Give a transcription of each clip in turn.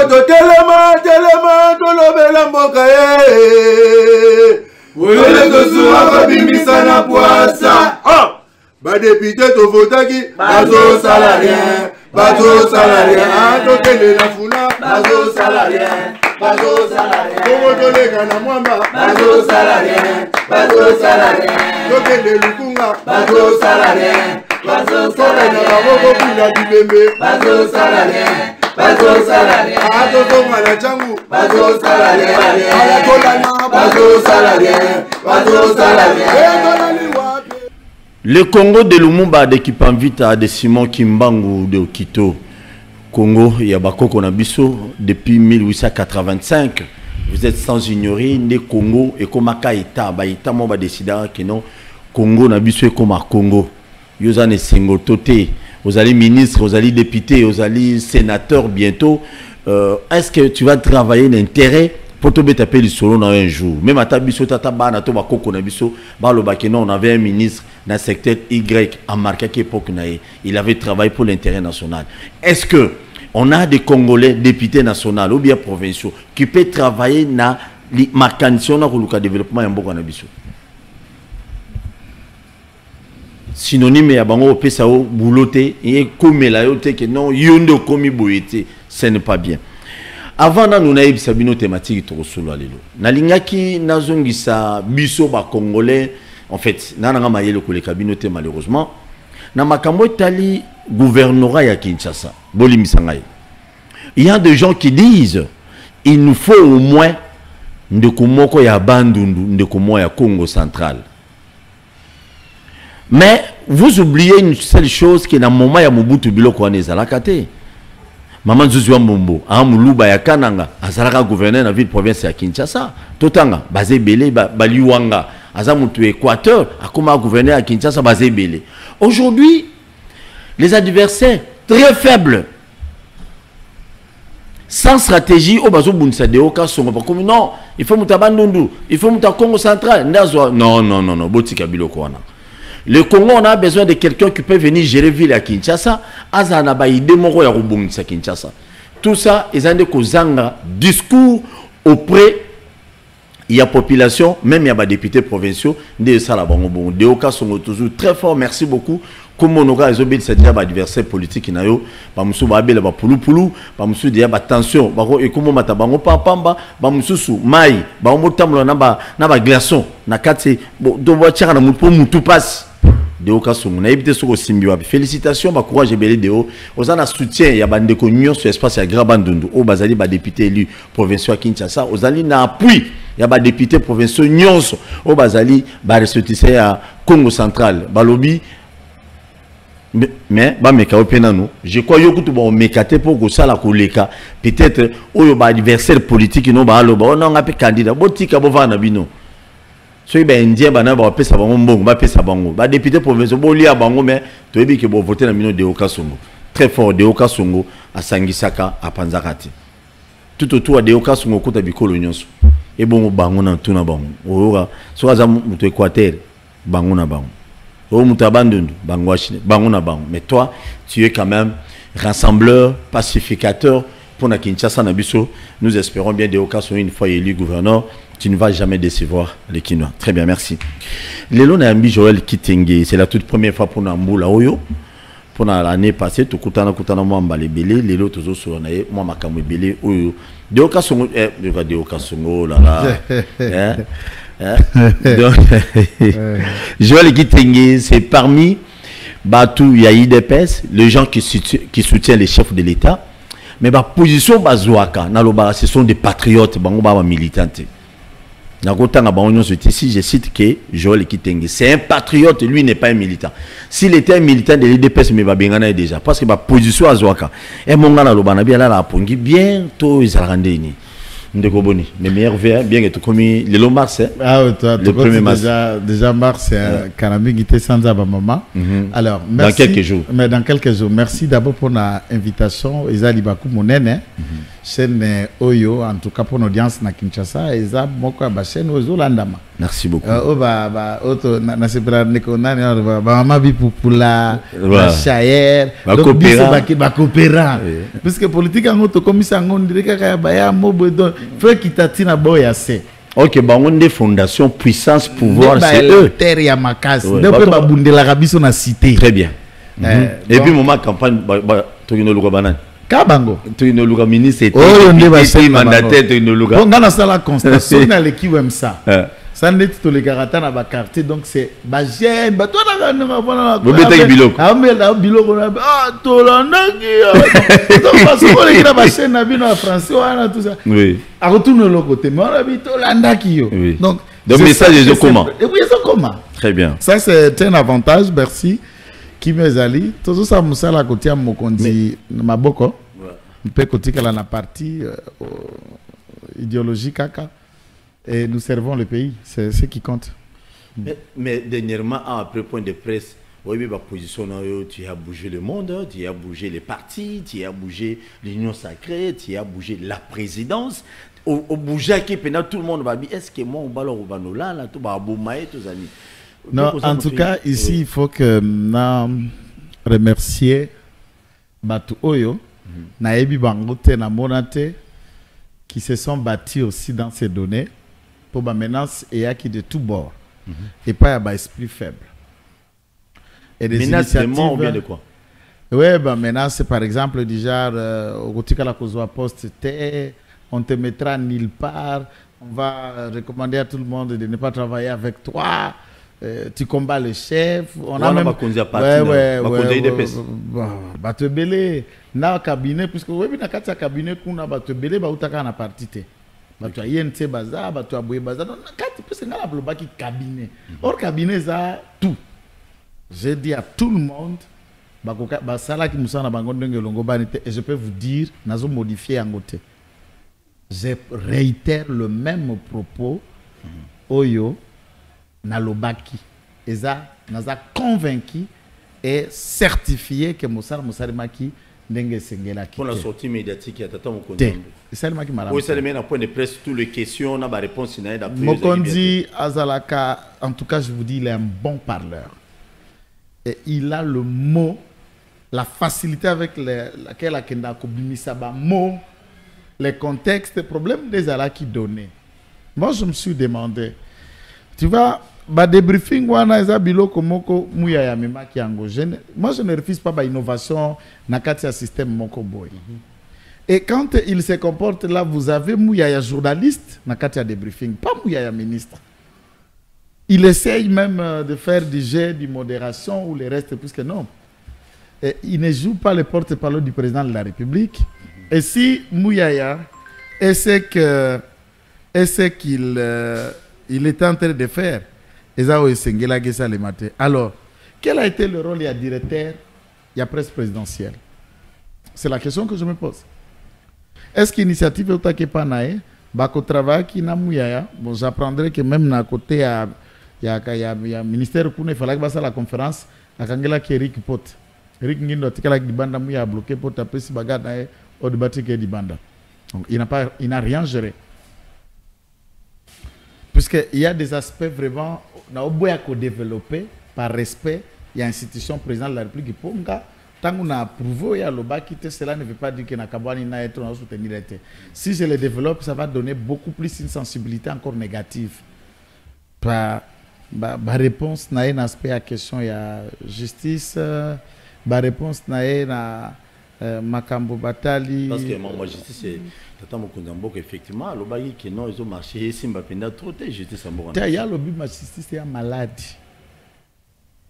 Telema, tolobela mboka ye. Olele tosura babimisa na poasa. Ba député to votaki, bazo salarien, bazo salarien. Tokele la funa, bazo salarien, bazo salarien. Komo tolega na mwamba, bazo salarien, bazo salarien. Tokele lukunga, bazo salarien, bazo salarien. Na baboko kula dibembe, bazo salarien. Bazo salarié, bazo salarié, bazo salarié. Le Congo de Lumumba de Kipamvita de Simon Kimbangu de Okito. Congo, Yabako Konabiso, depuis 1885. Vous êtes sans ignorer, né Congo et comme État, État m'a décidé que non, Congo Nabiso et comme Congo. Yozane Sengo Toté. Vous allez ministre, vous allez député, vous allez sénateur bientôt. Est-ce que tu vas travailler l'intérêt pour te taper le solo dans un jour? Même à Tabiso, on avait un ministre dans le secteur Y à marqué époque. Il avait travaillé pour l'intérêt national. Est-ce que on a des Congolais députés nationaux ou bien provinciaux qui peuvent travailler dans le développement en Bourg-en-Abisso? Synonyme ya bango pesa o bouloté et comme la yote que non yondo komi boyete, ce n'est pas bien. Avant na nous naïb sabino thématique to solo alelo na lingaki nazongisa biso ba congolais en fait na nga mayelo ko le kabinote malheureusement na makambo tali gouvernorat ya Kinshasa bolimisa ngai. Il y a des gens qui disent il nous faut au moins ndeko moko ya bandundu ndeko moko ya Congo central. Mais vous oubliez une seule chose qui est dans le moment où Mobutu Biloko Nezalakate. Maman Zuzua Mbombo, Amuluba ya Kananga, Azalaka gouverneur de la ville province de Kinshasa. Totanga, Bazé Belé, Baliwanga, Azamutu Équateur, Akoma gouverneur à Kinshasa, Bazé Belé. Aujourd'hui, les adversaires très faibles, sans stratégie, au bazo bunsa de oka songo comme non, il faut mutabandundu, il faut muta Congo central. Non, Botika Biloko wana. Le Congo, on a besoin de quelqu'un qui peut venir gérer ville à Kinshasa. Azana ba ide moko ya rubungisa Kinshasa. Tout ça, ils ont des kozanga discours auprès il y a population, même il y a des députés provinciaux, des salabongo, des oka sont toujours très forts. Merci beaucoup. Comme on aura les c'est déjà adversaire politique na yo, ba musu ba bela ba pulu, ba musu dia ba tension, ba ko ekomo mata bango pamba, ba mususu mai, ba motamlo na ba glaçon, na kati do bo tchaka na mutu passe. Deo Kasung, on a évité ce que félicitations, bah courage et belé Deo. Aux en soutien, il y a bande de sur espace à Grabandundu, au Bazali, bah député élu provincial à Kinshasa, aux Ali n'a appui, il y a bah député provincial Nyonso, au Bazali, bah ressortissé à Congo central, Balobi. Mais bah meka openano, je crois que tout bon mekate pour que ça la koleka, peut-être au bah adversaire politique non bah alo bah on a un candidat, botika bovana bino. So il indien bana ba pesa bango mbongo ba pesa bango ba député provincial bo lia bango mais to ebi ke bo voter na mino de Okasongo très fort de Okasongo à Sangisaka à Panzakati tout autour de Okasongo kota bikolo nyonso e bongo bango na tuna bango oura so aza muto Équateur bango na bango o muto abandondu bango achine bango na bango mais toi tu es quand même rassembleur pacificateur pour na Kinshasa na biso. Nous espérons bien de Okasongo une fois élu gouverneur. Tu ne vas jamais décevoir les Kinois. Très bien, merci. Lelo na ambi Joël Kitenge, c'est la toute première fois pour Namboula Oyo. Pour l'année passée, tout kutana moi mbale belé, lelo tozo sur nae, moi makamwe belé Oyo. De Okasongo, de Okasongo là là. Joël Kitenge, c'est parmi Batou Yaïdepes, les gens qui soutiennent les chefs de l'État. Mais ma position bazouaka, ce sont des patriotes, militantes. Ici, je cite que Joël Kitenge, c'est un patriote, lui n'est pas un militant. S'il était un militant de l'IDPS, mais va déjà. Parce que ma position à Zouaka, et mon gars, la pongi, bientôt, ils ont rendu. Ndekoboni, mes meilleurs vœux, bien que tu commis le long mars, ah, toi, le 1er mars. Déjà mars, c'est Kanami qui était sans maman. Alors, merci. Dans quelques jours. Mais dans quelques jours. Merci d'abord pour l'invitation. Isa Libakou, mon aîné. chaîne Oyo, en tout cas pour l'audience na Kinshasa, et ça, moko ba chaîne Oyo landama. Merci beaucoup. Auto na separa nekona ba mama bi pupula, Voilà. ba chayer, donc biso ba coopérant. Puisque politique en auto comme ça on dirait que ba ya mobo donc faut kitati na boya c'est. Ok, bah on des fondations puissance pouvoir c'est eux. Terre ya makas. Ouais, Donc ba bundela rabiso na cité. Très bien. Et puis moment campagne to ino luka banane. Kabango. To ino luka ministre Oh yonde ba c'est mandataire to ino luka. Bon ngana sala constatation na l'équipe comme ça. Ça n'est tout le caractère na ba quartier donc c'est ba jeune ba toi na bona. Bobeta biloko. Amela biloko na to la nagi. Donc parce que les gars ba chaîne na bino en français wana tout ça. Oui. A retourner le côté mais on a vu to la ndaki yo. Donc message est comment? Et oui, c'est comment? Très bien. Ça c'est un avantage, merci. Qui m'ezali tout ça musala côté à mokondi maboko. Peut côté que la partie idéologie kaka. Et nous servons le pays, c'est ce qui compte. Mais dernièrement, après point de presse, oui, ma position, tu as bougé le monde, tu as bougé les partis, tu as bougé l'union sacrée, tu as bougé la présidence. Au bouger qui pendant tout le monde va dire est-ce que moi on va leur là tout va boumailler tous amis. Non, en tout cas ici il faut que nous remercier Batu Oyo, Naebi Bangote na Monate qui se sont bâtis aussi dans ces données. Pour ma menace et qui de tout bord et pas à esprit faible et des menace initiatives de mort ou bien de quoi? Ouais, bah menace par exemple déjà au côté que la cause poste on te mettra nulle part, on va recommander à tout le monde de ne pas travailler avec toi, tu combats le chef, on a même bah te belé na cabinet puisque oui na kati cabinet kuna ba te belé ba utaka na parti te. Tu as un bazar, tu as un bazar. Parce que nous avons cabinet. Or, cabinet, ça tout. J'ai dit à tout le monde, et je peux vous dire, nous avons modifié en côté. Je réitère le même propos. Oyo, Nalobaki. Et ça, nous avons convaincu et certifié que Moussar Moussarimaki pour la sortie médiatique, il y a tata Mokondi. C'est le oui, c'est le même point de presse, toutes les questions, on a des réponses. Mokondi Azalaka, en tout cas, je vous dis, il est un bon parleur. Et il a le mot, la facilité avec laquelle Akenda Kobimisaba mot, les contextes, les problèmes des Alaki donnés. Moi, je me suis demandé, tu vois, ba débriefing wana eza biloko moko muya ya mema ki yango. Moi je ne refuse pas ba innovation na kati ya système moko boy. Et quand il se comporte là, vous avez muya ya journaliste na kati ya débriefing, pas muya ya ministre. Il essaye même de faire du jeu, du modération ou le reste puisque non. Et il ne joue pas le porte-parole du président de la République. Et si Mouyaya est ce qu'il il est en train de faire, alors, quel a été le rôle du directeur de la presse présidentielle? C'est la question que je me pose. Est-ce qu'initiative est au Panae, Bako travail qui n'a Mouyaya? Bon, j'apprendrai que même à côté, il y a ministère où il fallait que la conférence, à Kangela qui est Eric Pot. Eric Ngindo, qui Banda Mouya a bloqué pour taper si bagarre au débat qui est Banda. Donc, il n'a rien géré. Puisqu'il y a des aspects vraiment, on a besoin de développer par respect. Il y a l'institution président de la République. Tant qu'on a approuvé, il y a le bas qui cela ne veut pas dire que Nakabani n'a été soutenu. Si je le développe, ça va donner beaucoup plus une sensibilité encore négative. Ma réponse n'a un aspect à la question, il y a justice. Ma réponse n'a un Makambo Batali. Parce que moi, justice, c'est. Effectivement, le bagage qui non, ils ont marché, Simba Penda trop de justice à Moran. Il y a le but, ma justice est malade.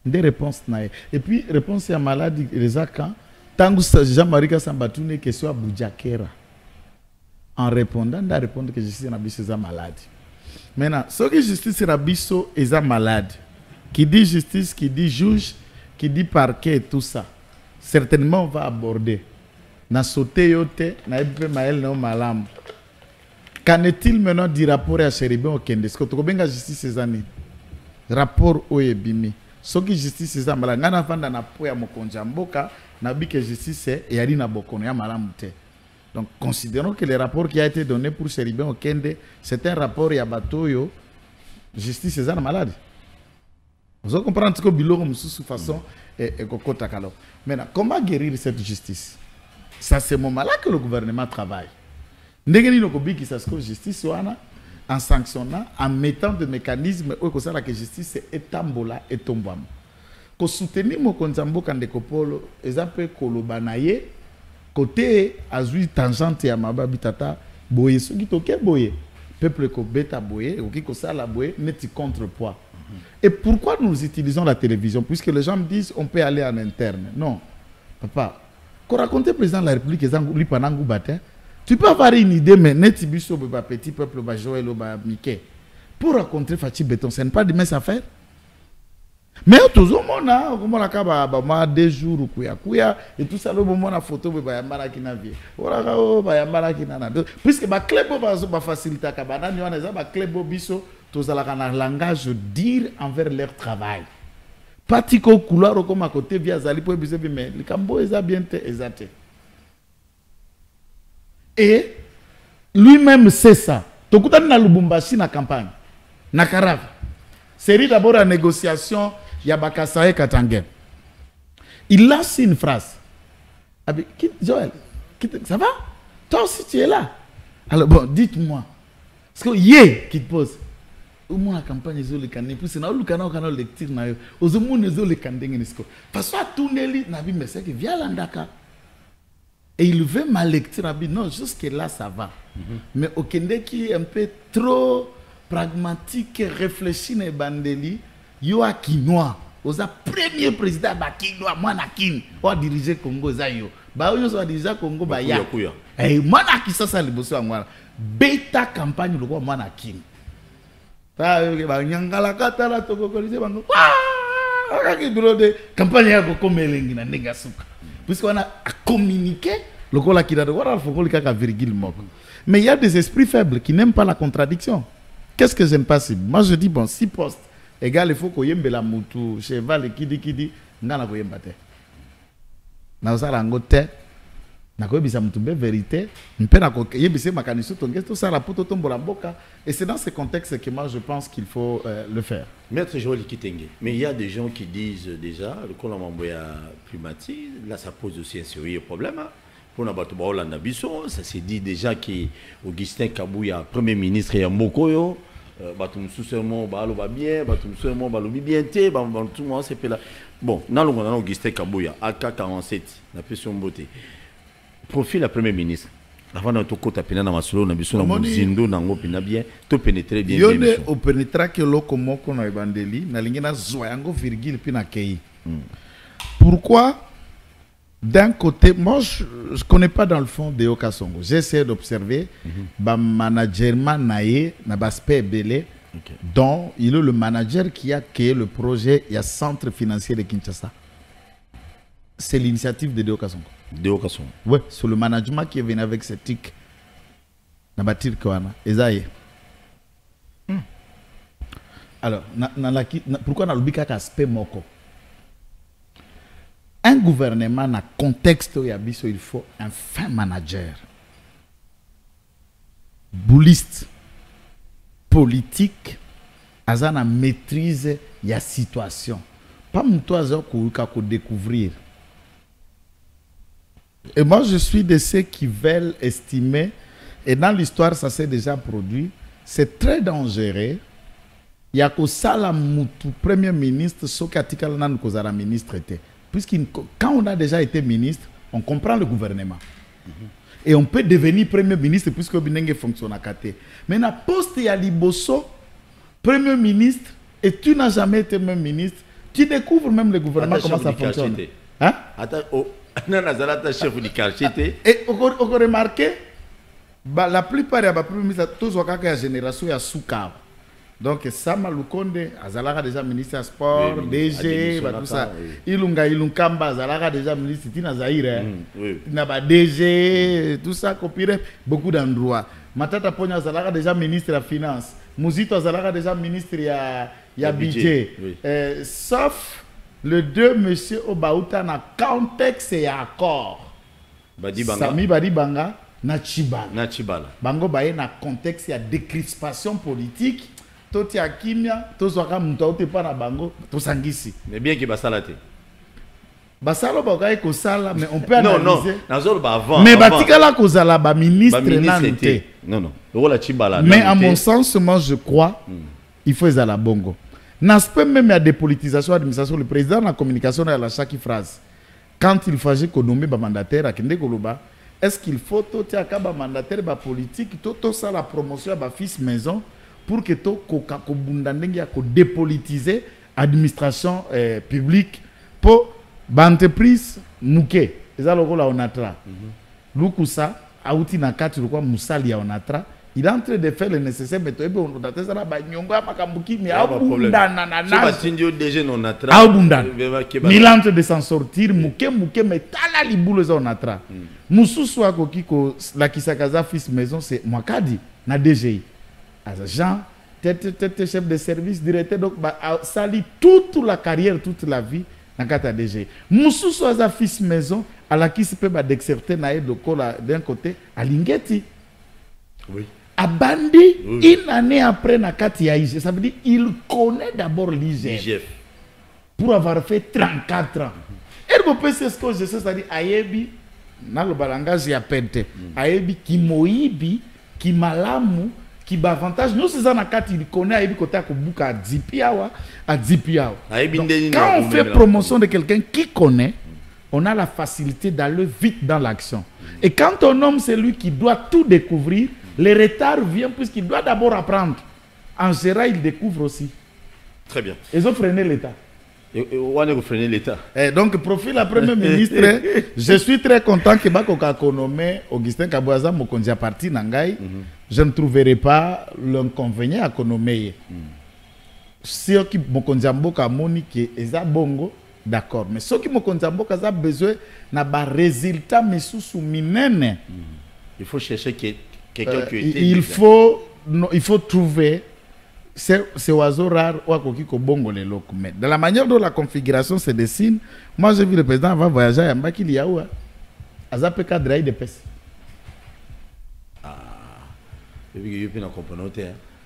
Des réponses naïves. Et puis, réponse à maladie, les quand tant que Jean-Marie Kassambatouné que soit Boudjakera. En répondant, il répondre que justice est malade. Maintenant, ce que justice est malade, qui dit justice, qui dit juge, qui dit parquet et tout ça, certainement on va aborder. Na sauté yote, na ebipe mael na malam. Qu'en est-il maintenant du rapport à Chéribin au Kende? Est-ce que tu as justice ces années? Rapport au Ebimi. Ce qui justice ces années, malade. N'ana fanda na poya mokonja mboka, na bi que justice c'est et yari na bokono ya malam te. Donc, considérons que le rapport qui a été donné pour Cherubin Okende, c'est un rapport Yabatoyo, justice est malade. Vous comprenez que Biloro sous façon et Kokota Kalo. Maintenant, comment guérir cette justice? C'est à ce moment-là que le gouvernement travaille. Ndengeni no kobi qui s'assure justice en sanctionnant, en mettant des mécanismes où la justice est tambola et tombam. Ko soutenir mo konzambo kandeko polo, ezape kolobanaye côté azui tangente ya mababi tata boye soki toke boye peuple ko beta boye ou qui ko sala boye neti contrepoids. Et pourquoi nous utilisons la télévision? Puisque les gens me disent on peut aller en interne. Non. Papa, quand raconter le président de la République, tu peux avoir une idée, mais Netibiso, petit peuple, Joël, Mickey. Pour raconter Fatih Béton, ce n'est pas de mes affaires. Mais toujours, on a des jours, et tout ça, on a photo de Bayamara qui n'a vu. Puisque ma clé va faciliter, ma clé biso, tous à la langage dire envers leur travail. Patiko couloir comme à côté via Zali pour bisebi mais le Cambo est bien exacté. Et lui-même c'est ça. Tokuta na Lubumbashi na campagne. Na Karave. Série d'abord la négociation Yabakasae Katangem. Il lance une phrase. Joël, ça va? Toi aussi tu es là. Alors bon, dites-moi. Parce que yé qui te pose. Au moins la campagne est le canne puis c'est na le canal lecture na yo aux monde est le canne ngenisco parce que tourner na bi mais c'est que via landaka et il veut ma lecture na non jusque là ça va mais au Kende qui est un peu trop pragmatique réfléchi na bandeli yo a Kinois aux premier président ba Kinois moi na kin ou diriger Congo za yo ba yo so diriger Congo ba ya et moi na ki ça liboso ngwana beta campagne le moi na kin. Campagne puisqu'on a communiqué mais il y a des esprits faibles qui n'aiment pas la contradiction. Qu'est-ce que j'aime pas? Moi je dis bon, si poste égal il faut qu'on yembe la moutou cheval qui dit ngana ko yembate na osala ngote na ko bisa mutumbe vérité mpena ko yebise makaniso tonge tout ça la poto tombola mboka et c'est dans ce contexte que moi je pense qu'il faut le faire. Maître Joël Kitenge, mais il y a des gens qui disent déjà le Colomboya Primati, là ça pose aussi un sérieux problème pour n'abattre Hollande Bisso, ça s'est dit déjà qu'Augustin Kabouya premier ministre et Mokoyo batum seulement balo ba bien batum seulement balo bien té tout le monde c'est là bon dans le Augustin Kabouya AK47 la pression beauté profil la premier ministre avant de tout côté pénal dans ma solo na biso na zindo na ngo pina bien to pénétrer bien bien yone o pénétrer que loko moko na ibandeli na lingena zoyango virgule puis na kei. Pourquoi d'un côté moi je connais pas dans le fond de Okasongo, j'ai essayé d'observer ba management naé na baspect belé dont il est le manager qui a créé le projet il y a centre financier de Kinshasa. C'est l'initiative de Okasongo. Oui, c'est le management qui est venu avec cette tic. Alors, pourquoi on a aspect moko? Un gouvernement, dans le contexte où il faut un fin manager. Bouliste, politique, azana maîtrise la situation. Pas moutoua ko découvrir. Et moi, je suis de ceux qui veulent estimer, et dans l'histoire, ça s'est déjà produit, c'est très dangereux. Il y a que ça, la premier ministre, ce qu'Atikal n'a pas ministre était. Puisque quand on a déjà été ministre, on comprend le gouvernement. Et on peut devenir premier ministre puisque Binenge fonctionne à côté. Mais dans le poste, il y a Liboso, premier ministre, et tu n'as jamais été même ministre, tu découvres même le gouvernement, comment ça fonctionne. Hein? Chef du quartier. Et on remarqué, la plupart des premiers ministres, tous ont la génération à Souka. Donc, Sama Lukonde, Azalara déjà ministre des Sports, DG, tout ça. Ilunga Ilunkamba, Azalara déjà ministre Tina Zahir, Naba DG, tout ça, copyright, beaucoup d'endroits. Matata Pogna, Azalara déjà ministre de la Finance. Mouzito, Azalara déjà ministre de budget. Sauf le deux monsieur Obaouta na contexte et accord. Sami Badibanga, na Chibala. Na Chibala. Bango baye na contexte ya décrispation politique. Toti ya kimia, tozwaka mutu auti pa na bango, tosangisi. Mais bien que basala te. Basalo bakaye kosala, mais on peut Non, analyser. non, nazolo ba avant. Mais avant. batikala kozala ba ministre nante. Te. Non, non. Ola Chibala. Mais à mon sens, moi je crois, il faut à la bongo. N'aspect même à dépolitisation de l'administration, le président de la communication a la chaque phrase. Quand il fallait qu'on nomme un mandataire à Kende Koloba, est-ce qu'il faut tout un mandataire politique, tout ça la promotion à fils maison pour que tout dépolitiser l'administration publique pour l'entreprise mouké. C'est ça le rôle à Onatra. Lukusa, Aouti Nakati, le quoi Moussali à Onatra. Il est en train de faire le nécessaire, mais tu es bon, tu as il est en train de s'en sortir, mais tala li boule za onatra. Mususu akokiko la kisakaza fils maison c'est Mwakadi na DGI. Agent, tête chef de service, directeur donc sali toute la carrière, toute la vie na kata DGI. Mususu aza fils maison à la qui se peut d'exercer na d'un côté à Lingeti. Oui. Abandi, une année après Nakati Aïe, ça veut dire il connaît d'abord l'IGF pour avoir fait 34 ans. Et le c'est ce que je sais, c'est-à-dire Ayebi, dans le balangage, il y a pente. Ayebi qui moibi, qui malamu, qui bavantage. Nous, c'est ça, Nakati, il connaît Ayebi côté à Kubuka, à Dzipiawa, à Dzipiawa. Quand on fait promotion de quelqu'un qui connaît, on a la facilité d'aller vite dans l'action. Et quand on nomme celui qui doit tout découvrir, les retards viennent puisqu'il doit d'abord apprendre. En général, il découvre aussi. Très bien. Ils ont freiné l'État. On a freiné l'État. Donc, profil la Premier ministre, je suis très content que Bakoka nommé Augustin Kabouaza Mokondia parti Nangai. Je ne trouverai pas l'inconvénient à nommer. Si qui Mokondia Mboka moni qui est bongo, d'accord. Mais ceux qui Mokondia Mboka a besoin n'a pas résultat mais sous minene. Il faut chercher quelqu'un qui était. Il faut trouver ces oiseaux rares ou bongo les locaux. Mais de la manière dont la configuration se dessine, moi j'ai vu le président avant voyager à Mbaki Liaoua. Azapé cadre de pêche. Ah, il y a une componente.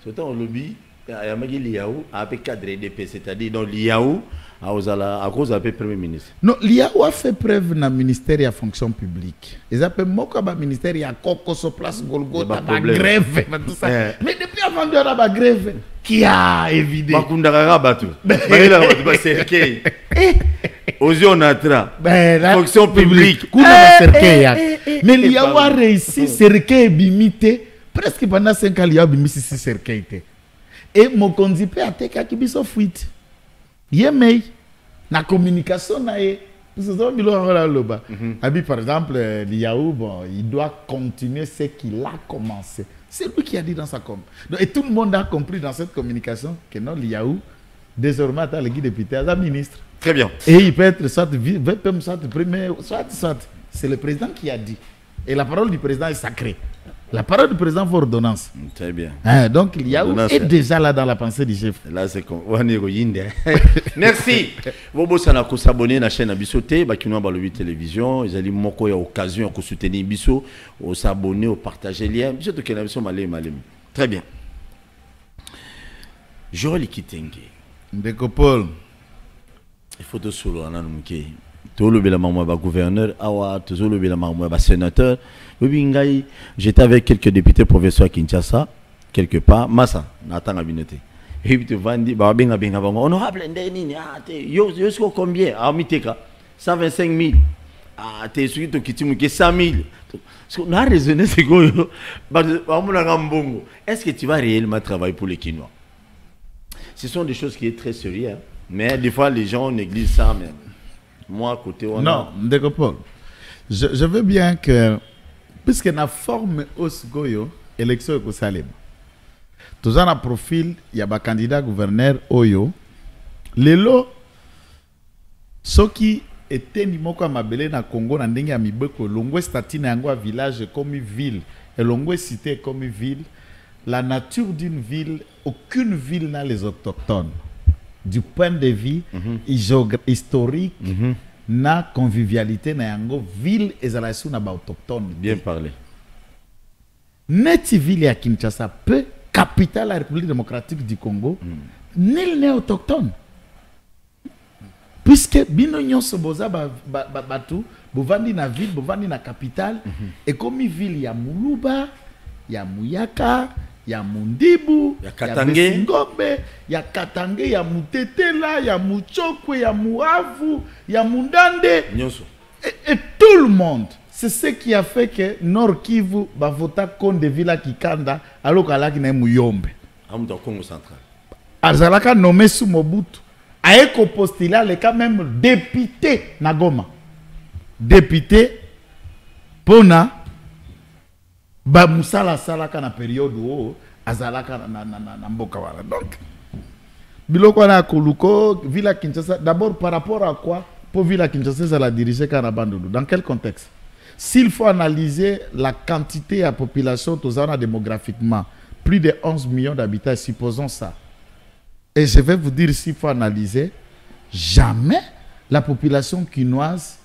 Surtout au lobby, il y a Mbaki Liaou, avec cadre de pêche, c'est-à-dire dans Liaou, à cause du Premier ministre. Non, Liaou a fait preuve dans le ministère de la fonction publique. Ils appellent Moka le ministère, il y a Coco sur place, Golgotha, la grève, tout ça. Mais depuis avant de la grève, qui a évidé. Bakundara Batu. C'est Ozionatra. Fonction publique. Mais Liaou a réussi, Serkei bimité, presque pendant 5 ans, Liaou bimité si Serkei était. Et Mokonzipe a été Kakibiso fuite. Yemei, la communication, par exemple, Liaou, bon, il doit continuer ce qu'il a commencé. C'est lui qui a dit dans sa com. Et tout le monde a compris dans cette communication que non, Liaou, désormais, attend le guide député, à la ministre. Très bien. Et il peut être soit premier, soit. C'est le président qui a dit. Et la parole du président est sacrée. La parole du président vaut ordonnance. Très bien. Donc Liaou est déjà là dans la pensée du chef. Là, c'est comme... Merci. Vous pouvez s'abonner à la chaîne Abissoté, Bakinoa Balobi Télévision. Ils ont moko occasion de soutenir Bisso, de s'abonner, de partager les liens. Très bien. Joël Kitenge. Ndeko Paul. Il faut te solo en anouké. Tolo bela maman ba gouverneur, awa tolo bela maman ba sénateur. J'étais avec quelques députés professeurs à Kinshasa, quelque part, Massa, Nathan Abinoté. Et puis tu vas dire, honorable, yo combien? Ah, miteka, 125 000. Ah, t'es sûr que tu m'as 100 000. On a raisonné, c'est quoi? Est-ce que tu vas réellement travailler pour les Kinois? Ce sont des choses qui sont très sérieuses, hein? Mais des fois les gens négligent ça même. Moi, à côté, on non, Paul, je veux bien que puisque la forme Osgoyo, élection est au Salem. Tous en profil, il y a un candidat gouverneur Oyo. Lelo, ceux qui étaient nimoko à Mabele na Congo, na ndenge ya mibeko, longwe statine yango village comme ville, et longwe cité comme ville. La nature d'une ville, aucune ville n'a les autochtones. Du point de vue historique, na convivialité na yango ville ezalasu na ba autochtone. Bien parlé. neti ville ya Kinshasa peut capitale de la République démocratique du Congo, nul n'est autochtone. Puisque bino nyonso boza batu bovandi na ville, bovandi na capitale, et comme ville ya Muluba, ya Muyaka, ya Mundibu, ya Katange, ya Ngombe, ya Katange, ya Mutetela, ya Muchokwe, ya Muavu, ya Mundande, et tout le monde. C'est ce qui a fait que Nord Kivu va voter contre des villes qui Kanda alors qu'elle a une Muyombe. Amuda Congo central. Azalaka nommé sous Mobutu. Aeko postila le quand même député Nagoma. Député Pona ba musala salaka na période où azalaka na mboka wala. Donc biloko na koluko Villa Kinshasa d'abord par rapport à quoi pour Villa Kinshasa ça la diriger Kanabandou. Dans quel contexte? S'il faut analyser la quantité à population tozana démographiquement, plus de 11 millions d'habitants, supposons ça. Et je vais vous dire s'il faut analyser, jamais la population quinoise,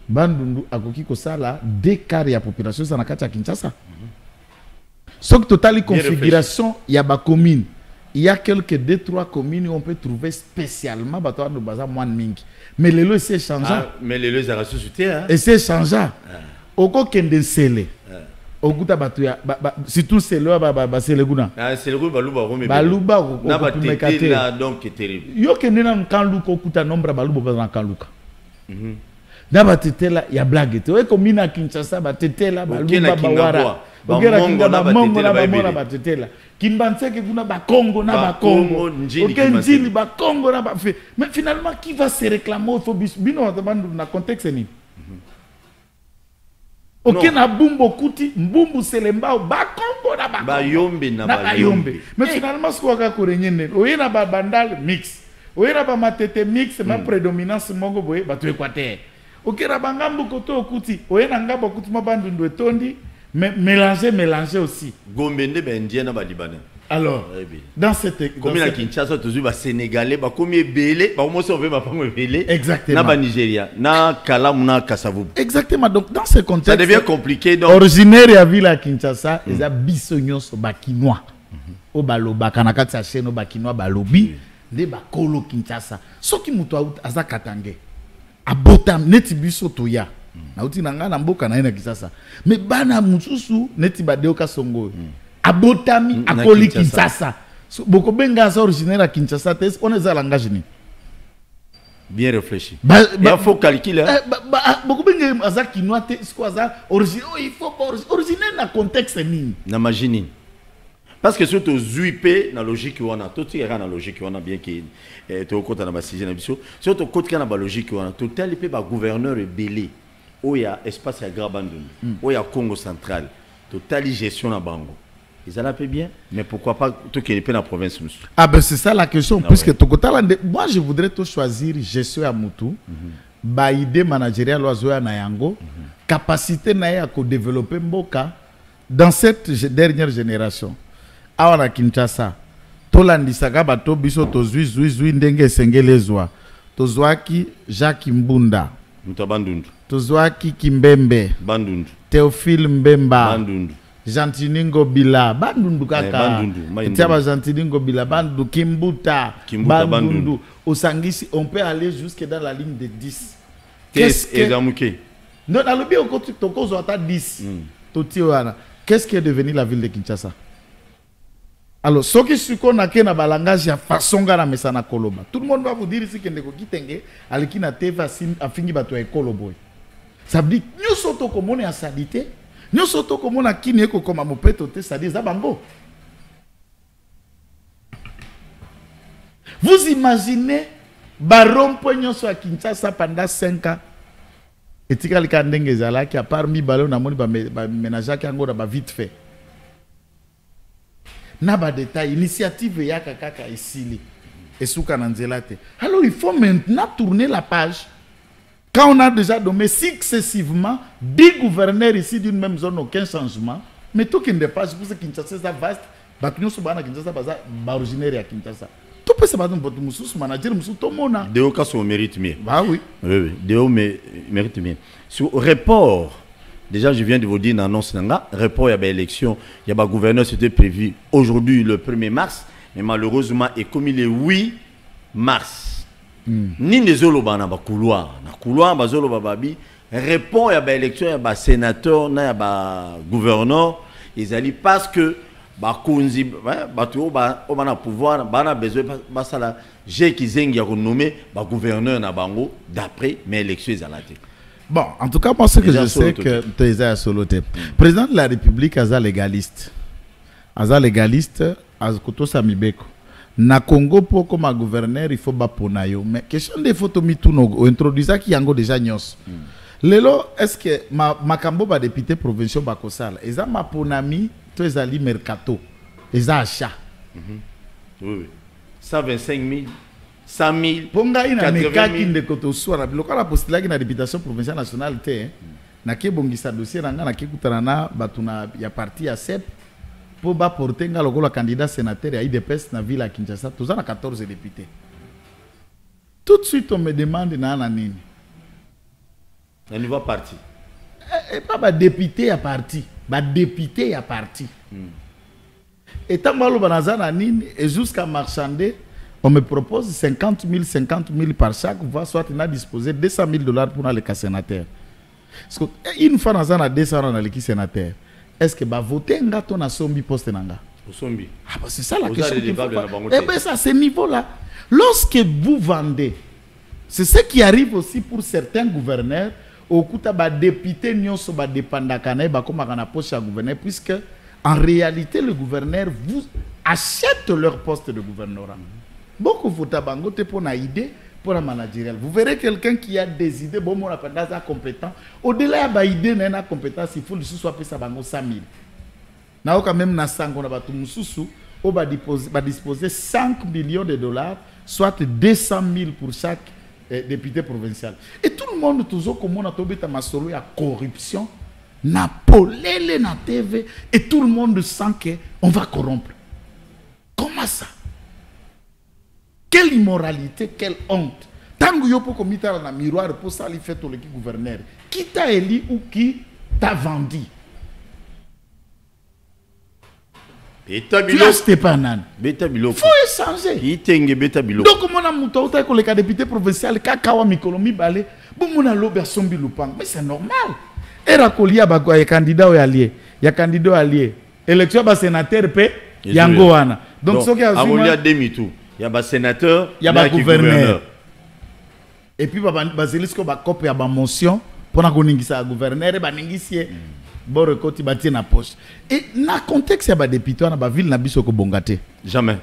Bandundu, Akoki Kosala, décarre la population, ça n'a qu'à Kinshasa. Sauf que totale configuration, il y a des communes. Il y a quelques 2-3 communes où on peut trouver spécialement Batoa Baza Mwanmingi. Mais les lois, c'est changeant. Mais les lois, c'est ressuscité. Et c'est changeant. Oko kende sele okuta batu ya surtout sele ba sele guna sele guna baluba na batete là donc terrible yo kende na kanluka okuta nombre baluba ba kanluka na batete là ya blague te eko mina Kinshasa batete là baluba bawara okera kinga ba mongo na ba mona batete là kimbanseke kuna ba Congo na ba Congo okenjili ba Congo na ba mais finalement qui va se réclamer au bino na contexte ni. Ok, na bumbo kuti, mbumbu selembao, ba Congo na ba Bayombe na Bayombe. Mais finalement, ce qu'on a korenyene, oye na ba bandal mix, oye na ba matete mix, ma prédominance mongo boye, ba tu Équateur. Ok, na ba ngambu koto okuti, oye na ngabo kuti ma bandu ndo etondi, mais mélanger aussi. Gombende ba Indien na ba Libanais. Alors, dans cette comme la Kinshasa toujours ba Sénégalais ba comme belé ba comment on veut ba pango belé exactement na ba Nigeria na Kalamu na Kasavubu exactement. Donc dans ce contexte ça devient compliqué. Donc originaire ya ville à Kinshasa ils a bisognos ba kinois o baloba kanakati sa chaîne ba kinois balobi nde ba kolo Kinshasa soki muto aza Katange abotam neti biso toya na uti nanga na mboka na ina Kinshasa mais bana mususu neti ba deoka songo abotami akoli Kinshasa. Beaucoup benga sa originaire à Kinshasa, on est à langage ni. Bien réfléchi. Il faut calculer. Beaucoup benga asa kinois te quoi ça originaire il faut originaire na contexte ni. Na imagine. Parce que surtout zuipé na logique on a tout ira na logique on a bien qui to kota na basije na biso. Surtout kota na ba logique on a total pe ba gouverneur belé. Oya espace ya Grabandou. Oya Congo central. Total gestion na bango. Ils allaient bien, mais pourquoi pas tout qui est dans la province? Ah ben c'est ça la question, puisque moi je voudrais tout choisir gestion à Moutou, ba idée managériale oiseau à Nayango, capacité à développer Mboka dans cette dernière génération. Awana Kinshasa, tolandisaka bato biso to zui ndenge sengelezwa, to zwaki Jacques Mbunda, Mutabandundu, to zwaki Kimbembe, Bandundu, Théophile Mbemba, Bandundu. Jantiningo Bila, Bandundu kaka. Tiaba Jantiningo Bila, Bandundu, Kimbuta, Bandundu. Au Sangisi, on peut aller jusque dans la ligne de 10. Qu'est-ce que non, dans le bio, ton cause à 10. Qu'est-ce qui est devenu la ville de Kinshasa? Alors, ce qui est qu'on a un langage de façon à mesana koloba. Tout le monde va vous dire ici que ndeko kitenge alikina teva a fini bato e koloboy. Ça veut dire nous sommes comme on est en salité. Nous sommes comme on a kini eko comme mopeto te ça dit zabango. Vous imaginez baron pognon sur Kinshasa pendant 5 ans. Et tika lika ndenge zala qui a parmi ballon na moni ba ménage qui ngora ba vite fait. Naba détail initiative ya kaka ici et souka nanzelate. Alors il faut maintenant tourner la page. Quand on a déjà nommé successivement 10 gouverneurs ici d'une même zone, aucun changement, mais tout qui n'est pas pour ce Kinshasa est vaste, Baknyo Sobana Kinshasa baza originaire à Kinshasa. Tout peut se battre pour tout musu manager musu tout mona. Deo ka so mérite mieux. Bah oui. Oui oui, Deo mérite mieux. Sur report Déjà, je viens de vous dire dans l'annonce, report à l'élection, il y a un gouverneur, c'était prévu aujourd'hui le 1er mars, mais malheureusement, et comme il est 8 mars, ni les oloba na couloir, bazolo bababi, report à l'élection, il y a un sénateur, il y a un gouverneur, ils allaient parce que bakonzi bato ba pouvoir ba besoin ba sala j'ai qui zengi a renommé ba gouverneur na bango d'après mes élections ezalate. Bon, en tout cas, moi, ce que je sais que Teza Solote, président de la République, Aza légaliste. Aza légaliste, Azokoto Samibeko. Na Congo, pour comme gouverneur, il faut baponayo. Mais question des photos mituno, introduisa qui yango déjà nyos. Lelo, est-ce que ma cambo ba député provincial bakosal, eza ma ponami, to ezali mercato, eza achat. Oui. 125 000. 100 000. Ponga ina mekaki ndeko to swara biloko la postulaki na députation provinciale nationale te na ke bongisa dossier nanga na ke kutana na batuna ya parti ya CEP pour ba porter nga lokola candidat sénateur ya IDPS na ville à Kinshasa tous na 14 députés. Tout de suite on me demande na nini. Un nouveau parti. Et pas ba député à parti, ba député à parti. Et tant malo banazana nini et jusqu'à marchander on me propose 50 000 par chaque voix, soit on a disposé $200 000 pour les cas sénateurs. Parce qu'une fois on a 200 dans les sénateurs, est-ce que va voter un gâteau na sombi poste nanga? Ah bah c'est ça la question. Eh bien c'est à ce niveau-là. Lorsque vous vendez, c'est ce qui arrive aussi pour certains gouverneurs, au coup de député nyonso ba dépenda kana ba comme na poste à gouverneur, puisque en réalité le gouverneur vous achète leur poste de gouvernorat. Beaucoup de bango te pour une idée pour la managériale. Vous verrez quelqu'un qui a des idées, bon, mon appendage est compétent. Au-delà de l'idée, il y a une compétence, il faut le soit payé 100 000. Now, quand même, on va disposer 5 millions de dollars, soit 200 000 pour chaque député provincial. Et tout le monde, toujours comme on a tombé dans la corruption, na polele na TV, et tout le monde sent qu'on va corrompre. Comment ça? Quelle immoralité, quelle honte. Tant que vous avez commis un miroir pour ça, il fait tout le gouverneur. Qui t'a élu ou qui t'a vendu? Beta Bilo. Il faut échanger. Donc, on a monté avec le député provincial, Kakawa Mikolomi Balé, bon, on a l'obé sombi lupang. Mais c'est normal. Et Rakolia, il y a candidat allié. Il y a candidat allié. Élection, il y a sénateur, il y a Ngoana. Donc, ce qui a demi-tour. Il y a un sénateur, il y a un gouverneur. Et puis, il y a un copie de motion pour un gouverneur et un bon recote bâti na poche. Et dans le contexte, il y a des députés dans la ville Nabiso Bongate. Jamais.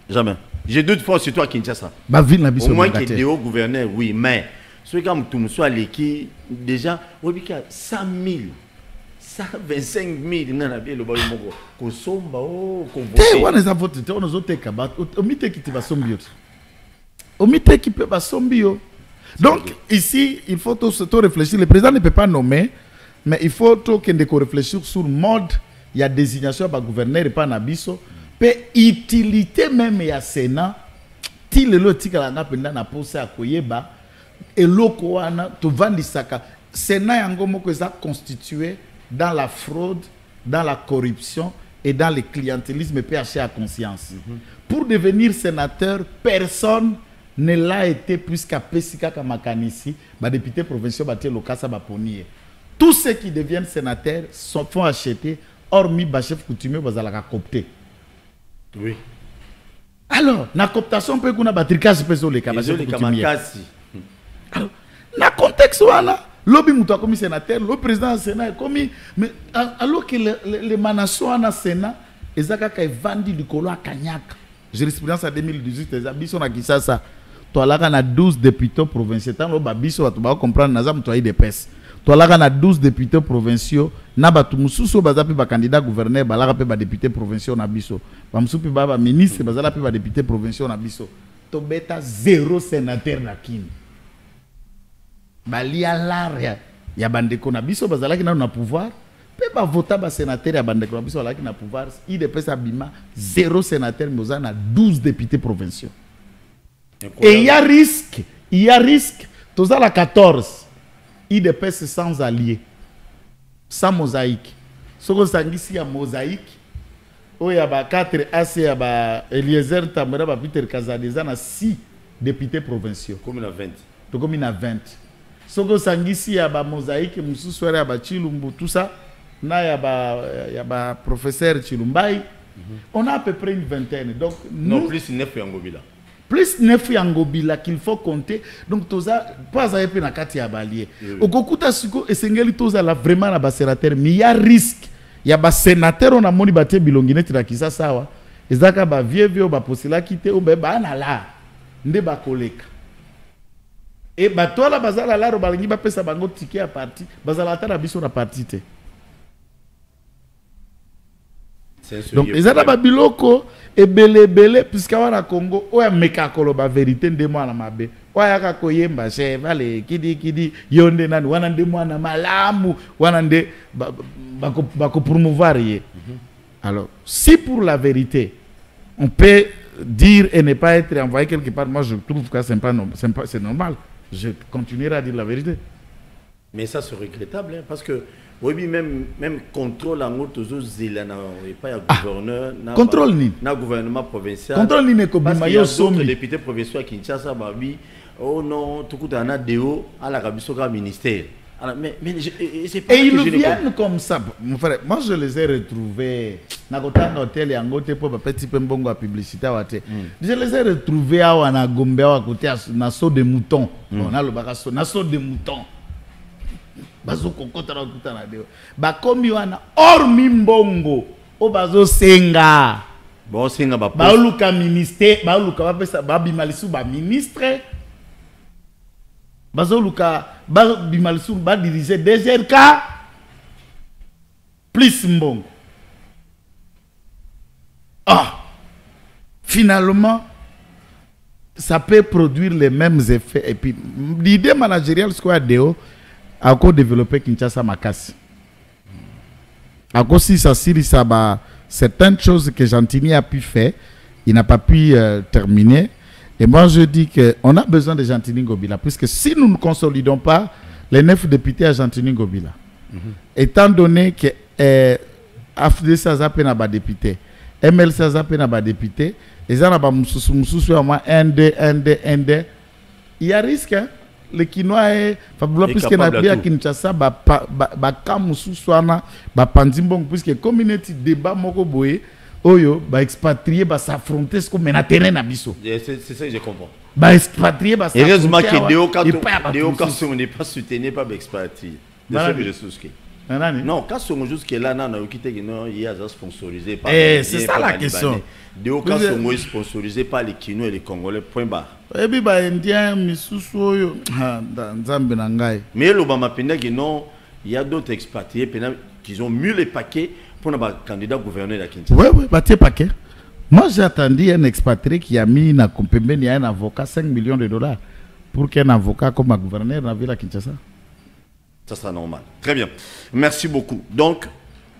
Jamais. J'ai deux fois sur toi Kinshasa. La ville Nabiso Bongate. Au moins qu'il y ait des hauts gouverneurs, oui, mais ceux qui ont soit l'équipe, déjà, on dit qu'il y a 100 000. 125 000 na bien le balo moko ko somba o ko voter te wana za voter te ono zoteka ba omite ki ba sombio omite ki pe ba sombio. Donc ici il faut tout réfléchir. Le président ne peut pas nommer, mais il faut tout qu'il réfléchir sur le mode. Il y a désignation par gouverneur et pas nabiso peut utilité même ya Sénat ti le lotika la ngapenda na posa ya koyeba eloko wana to vandisaka Sénat yango moko eza constitué dans la fraude, dans la corruption et dans le clientélisme PHC à conscience. Pour devenir sénateur, personne ne l'a été puisqu'à Pessika Kamakanisi, les députés provinciaux battent le Kassa Baponier. Tous ceux qui deviennent sénateurs font acheter, hormis le chef coutumier, ils vont copter. Oui. Alors, la cooptation peut qu'on a battu casse peso les coutumiers. Alors, dans le contexte là. Lobby mouta comme sénateur, le président du Sénat est commis. Mais alors que les manations en Sénat, ils ont vendu du colo à Cagnac. Jurisprudence en 2018, ils ont dit ça. Ça. Tu as 12 députés provinciaux. Tu vas comprendre que tu as des pèses. Tu as 12 députés provinciaux. Tu as des candidats gouverneurs, tu as des députés provinciaux. Tu as des ministres, tu as des députés provinciaux. Tu as 0 sénateur na Kine. Bali à l'arrière, il y a bandeko na biso bazala qui na pouvoir, peut pas voter ba sénateur ya bandeko na biso bazala qui na pouvoir, il dépêche abima 0 sénateur mais on a 12 députés provinciaux. Et il y a risque, tous à la 14, il dépêche sans alliés. sans mosaïque. Ce que sangisi a mosaïque, il y a 4 AC, il y a Eliezer Tamara, Peter Kazadeza, il y a 6 députés provinciaux. Comme il y a 20. Donc, il y a 20. Ce que sangisi, il y a mosaïque, il y a Chilumbu, tout ça. Il y a professeur Chilumbaï. On a à peu près une vingtaine. Donc, non, plus 9 Yangobila. Plus 9 Yangobila qu'il faut compter. Donc, toza pas à na kati ya balier. Au kokuta suko esengeli toza la vraiment na sénateur, mais il y a risque. Il y a des sénateurs on a moni baté bilongineti na kisa sawa. Ezaka ba vieux ba posila kité ou ba na la. Nde ba koleka. Et ba tola bazala la ro balingi ba pesa bango ticket à parti. Bazala ta na biso na parti te. Donc, ils ont des biloko et belé, puisque à Congo, on a meka koloba vérité de moi na mabe. On a kakoyemba chevale, kidi, yonde nan, wanande moi na malamu, wanande bako promouvoir ye. Alors, si pour la vérité, on peut dire et ne pas être envoyé quelque part, moi je trouve que c'est normal. Je continuerai à dire la vérité. Mais ça c'est regrettable, hein, parce que oui, même contrôle en autre zélana et pas un gouverneur contrôle ni na gouvernement provincial contrôle ni ne ko bima yo somi député provincial à Kinshasa babi oh non tout coup na deo à la kabisoka ministère mais c'est pas et ils viennent comme ça mon frère. Moi je les ai retrouvés na kotanga hôtel ya ngote pour petit peu mbongo à publicité wate je les ai retrouvés à na Gombe à côté na saut de mouton on a le bakaso na saut de mouton bazo kokota na kuta na deo bakomi wana or mimbongo o bazo senga bon senga ba luka ministère ba luka ba pesa ba bimalisu ba ministre bazo luka ba bimalisu ba diriger DGRK plus mbongo. Finalement ça peut produire les mêmes effets et puis l'idée managériale ce qu'on a deo a développé Kinshasa Makasi. À cause si ça certaines choses que Gentini a pu faire, il n'a pas pu terminer. Et moi je dis qu'on a besoin de Gentini Ngobila, puisque si nous ne consolidons pas les 9 députés à Gentini Ngobila, étant donné que AFD Sazapé n'a pas député, ML Sazapé n'a pas député, et ça n'a pas ND, il y a risque, hein? Les Kinois puisque na bia Kinshasa ba kamusu swana ba pandimbong puisque community débat moko boye oyo ba expatrié ba s'affronter ce comme na terrain na biso. C'est ça que je comprends. Ba expatrié ba s'affronter. Heureusement que Déo n'est pas soutenu par expatrié. De ce que je souscris. Non, quand on jusque là na okite non il y a sponsorisé par c'est ça la question. Déo quand on sponsorisé par les Kinois et les Congolais point barre. Et puis bah indien misusu oyo nzambe na ngai. Mais le Bama penda que non, il y a d'autres expatriés qui ont mis les paquets pour le candidat gouverneur de Kinshasa. Oui, paquet paquet. Moi j'ai attendu un expatrié qui a mis na Kompembe ni un avocat 5 millions de dollars pour qu'un avocat comme un gouverneur dans la ville de Kinshasa. Ça sera normal. Très bien. Merci beaucoup. Donc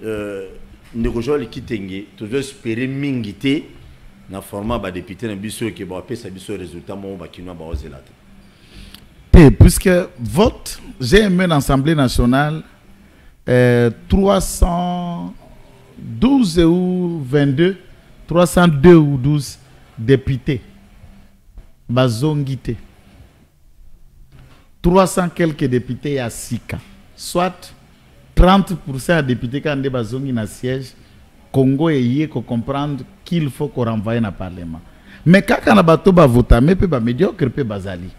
nous rejoignons les Kitenge, toujours espérer mingité. Na format ba député na biso qui ba pesa biso résultat mo ba kinwa ba ozelata. Puisque vote, j'ai aimé l'Assemblée nationale 312 ou 22, 302 ou 12 députés. Bazongité. 300 quelques députés à Sika. Soit 30% de députés quand des bazongi na siège. Congo et yé qu'on comprendre qu'il faut qu'on renvoie dans le Parlement. Mais quand on a battu ba voter, mais peut pas médiocre peut bazali.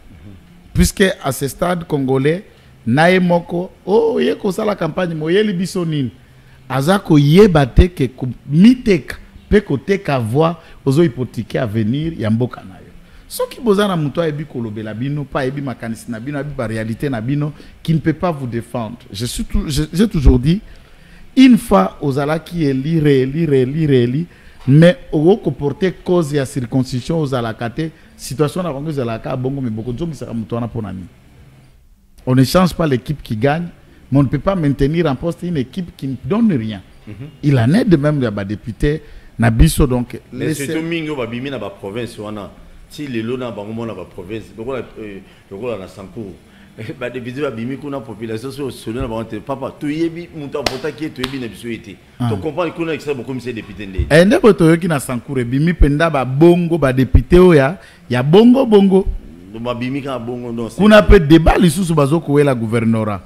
Puisque à ce stade congolais, nae moko, oh yé ko la campagne moye libisonine. Azako yé batte que mitek peut côté ka voix aux hypothéquer à venir yamboka na yo. Ce qui besoin na muto ebi kolobela bino pas ebi makanisi na bino ebi ba réalité na bino qui ne peut pas vous défendre. J'ai toujours dit une fois aux ala qui est rééli, mais au comporter cause et à circoncision aux alakate, situation na Congo aux alaka bongo mais beaucoup de gens qui sera mutona pour nani. On ne change pas l'équipe qui gagne, mais on ne peut pas maintenir en poste une équipe qui ne donne rien. Il en est de même de député Nabiso donc. Mais c'est tout mingo babimi na ba province wana. Si les lots na bango na ba province, donc la Sankourou. Bah député va bimi kuna population sur selon la volonté papa tu yebi muta vota qui tu yebi na biso été tu comprends qu'on a extrait beaucoup monsieur député ndé et ndeko to ki na Sankuru bimi penda ba bongo ba député oya ya bongo bongo do ba bimi ka bongo non kuna pe débat lisusu bazoko la gouvernorat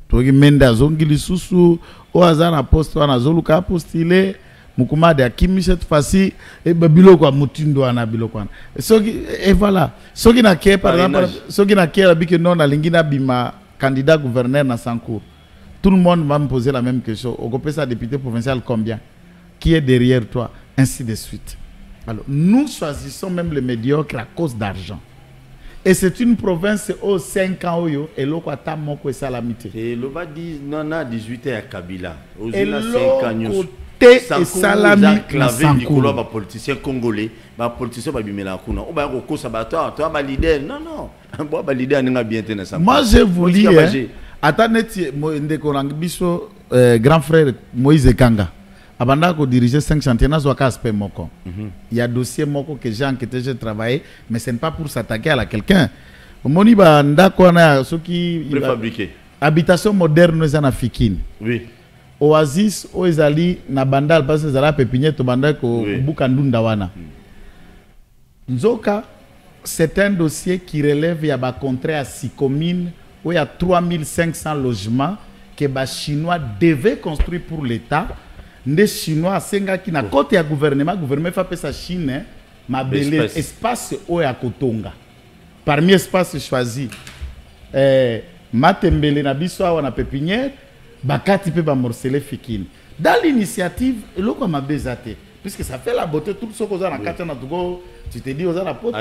to ki menda zongi lisusu o azana poste wana zoluka postile mukuma de akimi cette fois-ci et biloko mutindo ana biloko ana et voilà soki na ke par exemple soki na ke la bike non na lingina bima candidat gouverneur na Sankuru tout le monde va me poser la même question au ça député provincial combien qui est derrière toi ainsi de suite. Alors nous choisissons même les médiocres à cause d'argent et c'est une province aux 5 ans et loko ata moko e salamité et le va dire non na 18 à Kabila aux 5 ans et salami clavé Nicolas ba politicien congolais ba politicien ba bimela kuna o ba ko sabato to ba leader non bo ba leader nga bien tena ça. Moi je voulais attendez ndeko nang biso grand frère Moïse Kanga abanda ko diriger 5 chantiers na zo ka aspect moko. Il y a dossier moko que j'ai enquêté, j'ai travaillé mais ce n'est pas pour s'attaquer à quelqu'un. Moni ba ndako na soki préfabriqué habitation moderne za Fikini. Oui. Oasis Oezali na bandal parce que zala pépinière to bandal ko bukandunda wana. Nzoka c'est un dossier qui relève ya ba contrat à 6 communes où il y a 3500 logements que ba chinois devaient construire pour l'état. Des chinois senga qui na côté ya gouvernement fait pe sa Chine ma belle espace o ya kotonga. Parmi espace choisi matembele na biso wana pépinière bakati pe ba morceler Fikini. Dans l'initiative, loko ma bezate puisque ça fait la beauté tout ce qu'on a na kata na tugo tu te dis aux la poto.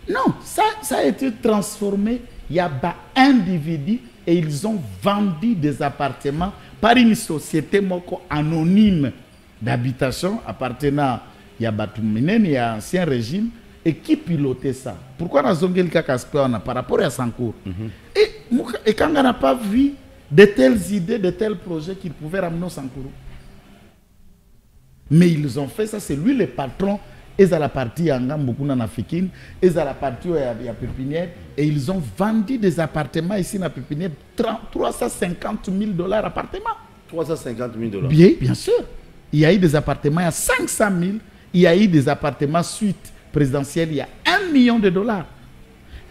Non, ça a été transformé, il y a ba individu et ils ont vendu des appartements par une société moko anonyme d'habitation appartenant il y a Batuminen, il y a ancien régime et qui pilotait ça. Pourquoi na zongel kakaspona par rapport à Sankuru? Et quand on n'a pas vu de telles idées, de tels projets qu'ils pouvaient ramener au Sankuru. Mais ils ont fait ça, c'est lui le patron. Ils ont la partie Angambukuna na Fikine, ils ont la partie à Pépinière et ils ont vendu des appartements ici à Pépinière, 350 000 $ appartements. 350 000 $. Bien sûr. Il y a eu des appartements à 500 000, il y a eu des appartements suite présidentielle, il y a $1 million.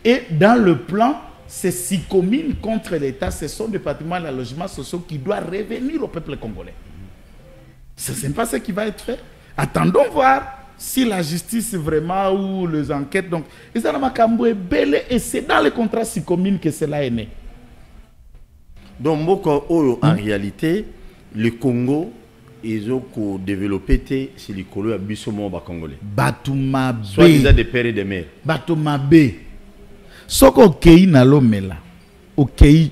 Et dans le plan, ces 6 communes contre l'État, ce sont des bâtiments de logement sociaux qui doivent revenir au peuple congolais. Ce n'est pas ce qui va être fait. Attendons voir si la justice vraiment ou les enquêtes. Donc, et c'est dans les contrats 6 communes que cela est né. Donc, en réalité, le Congo, ils ont développé c'est le Colo à Bissomo Congolais. Batouma B. Soit ils ont des pères et des mères. Batouma B. Soko kei na lomela. Okei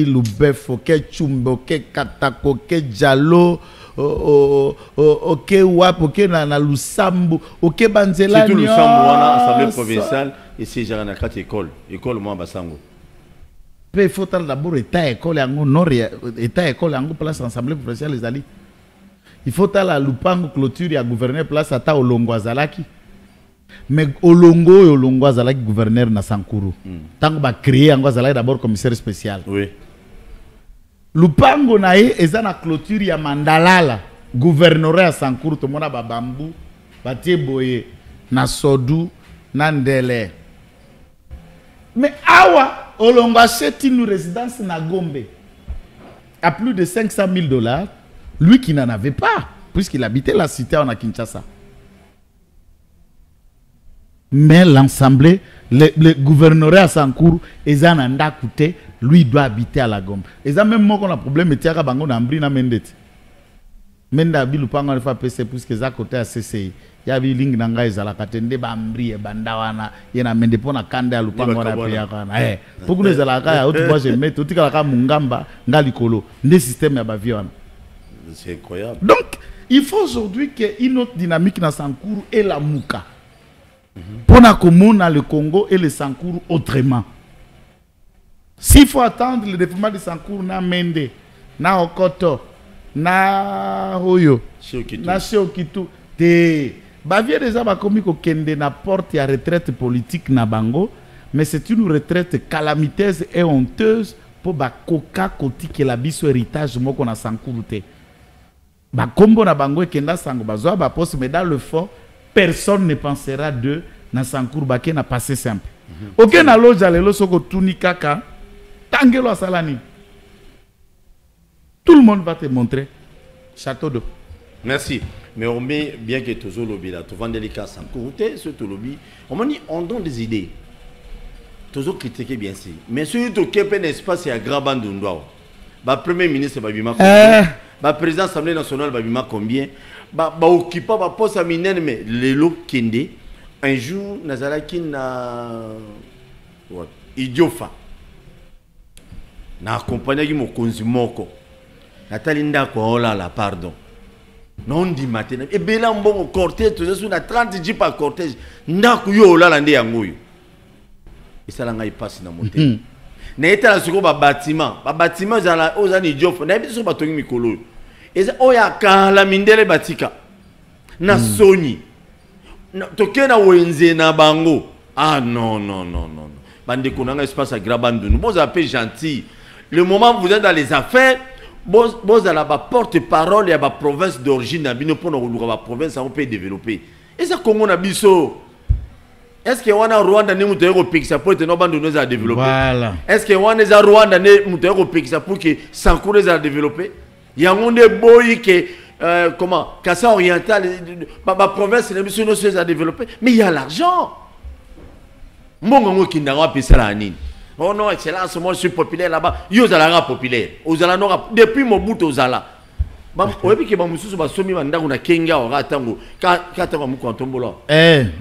Lubef, okei Chumbe, okei Katako, okei Jalo, okei Wap, okei na Lusambu, okei Banzela. C'est tout Lusambu, on a assemblée provinciale et c'est genre na 4 écoles. École moi Basango. Il faut d'abord état école yango nord état école yango place assemblée provinciale les ali. Il faut la lupango clôture ya gouverneur place ata Olongo azalaki. Mais Olongo azalaki gouverneur na Sankuru. Tango ba créer yango azalaki d'abord commissaire spécial. Oui. Lupango na ye eza na clôture ya Mandalala gouverneur ya Sankuru to mona ba bambu batie boye na Sodu na Ndele. Mais awa Olongo achète une résidence na Gombe à plus de 500 000 $, lui qui n'en avait pas, puisqu'il habitait la cité en Kinshasa. Mais l'Assemblée, le gouvernorat à Sankuru, ils en ont coûté, lui doit habiter à la Gombe. Ils ont même moi qu'on a problème, mais tiens, bango na mbri na mendet. Menda bilu pango fa PC puisque za côté à CCI. Il y a des lignes dans les alakatende bambri et bandawana yena mende pona kanda lupango na pia kana pour que les alaka autre fois je mets tout ka mungamba ngalikolo des systèmes ya bavion. C'est incroyable. Donc il faut aujourd'hui que une autre dynamique dans Sankuru et la Muka pour na komona le Congo et le Sankuru autrement. S'il faut attendre le développement de Sankuru na Mende na Okoto na Hoyo na Shokitu te bavie déjà bakomi ko kende na porte ya retraite politique na bango mais c'est une retraite calamiteuse et honteuse pour bakoka koti que la biso héritage moko na sankuru te. Ba kombo na bango ekenda sango bazwa ba poste, mais dans le fond personne ne pensera de na sankuru ba ke na passé simple. Ok na loja lelo soko tuni kaka tangelo asalani. Tout le monde va te montrer château d'eau. Merci. Mais on met bien que tu as lobby là, tu vends des cas sans compter, ce lobby. On m'a dit, on donne des idées. Tu as critiqué bien sûr. Mais celui qui a un espace, c'est à Graban Dundoa. Le premier ministre, Babima combien? Le président de l'Assemblée nationale, Babima combien? Occupant le poste à Minen, mais le lot Kende. Un jour, Nazaraki na Idiofa. Na accompagné mon consumo. Natalinda ko oh là pardon. Non dit matin. Et bien bon cortège, tu es 30 jeep par cortège. Ndaku yo là lande yango yo. Et ça là passe na monter. Na eta la soko ba bâtiment za ozani Idiofa. Na biso ba tongi mikolo. Et ça oya kala mindele batika. Na soni. Tokena wenze na bango. Ah non. Bande konanga espace à Grabandu. Nous vous appelez gentil. Le moment où vous êtes dans les affaires, vous avez la porte-parole et la province d'origine, pour la province, on peut développer. Et ça, comment on a biso? Est-ce que on a Rwanda ne mouté européen ça pour être nos bandes nous a développer? Voilà. Est-ce que on a Rwanda ne mouté européen ça pour que Sankou les a développer? Il y a un des boy que comment Kassa oriental, ma province ne biso nous a développer, mais il y a l'argent. Mon qui n'a pas ça la nine. Oh non, excellence, moi je suis populaire là-bas. Yo zalanga populaire. Ozala nora depuis mon bout ozala. Bam oyebi ke bamususu basomi bandangu na kenga ora tango. Ka tango mu kontombola.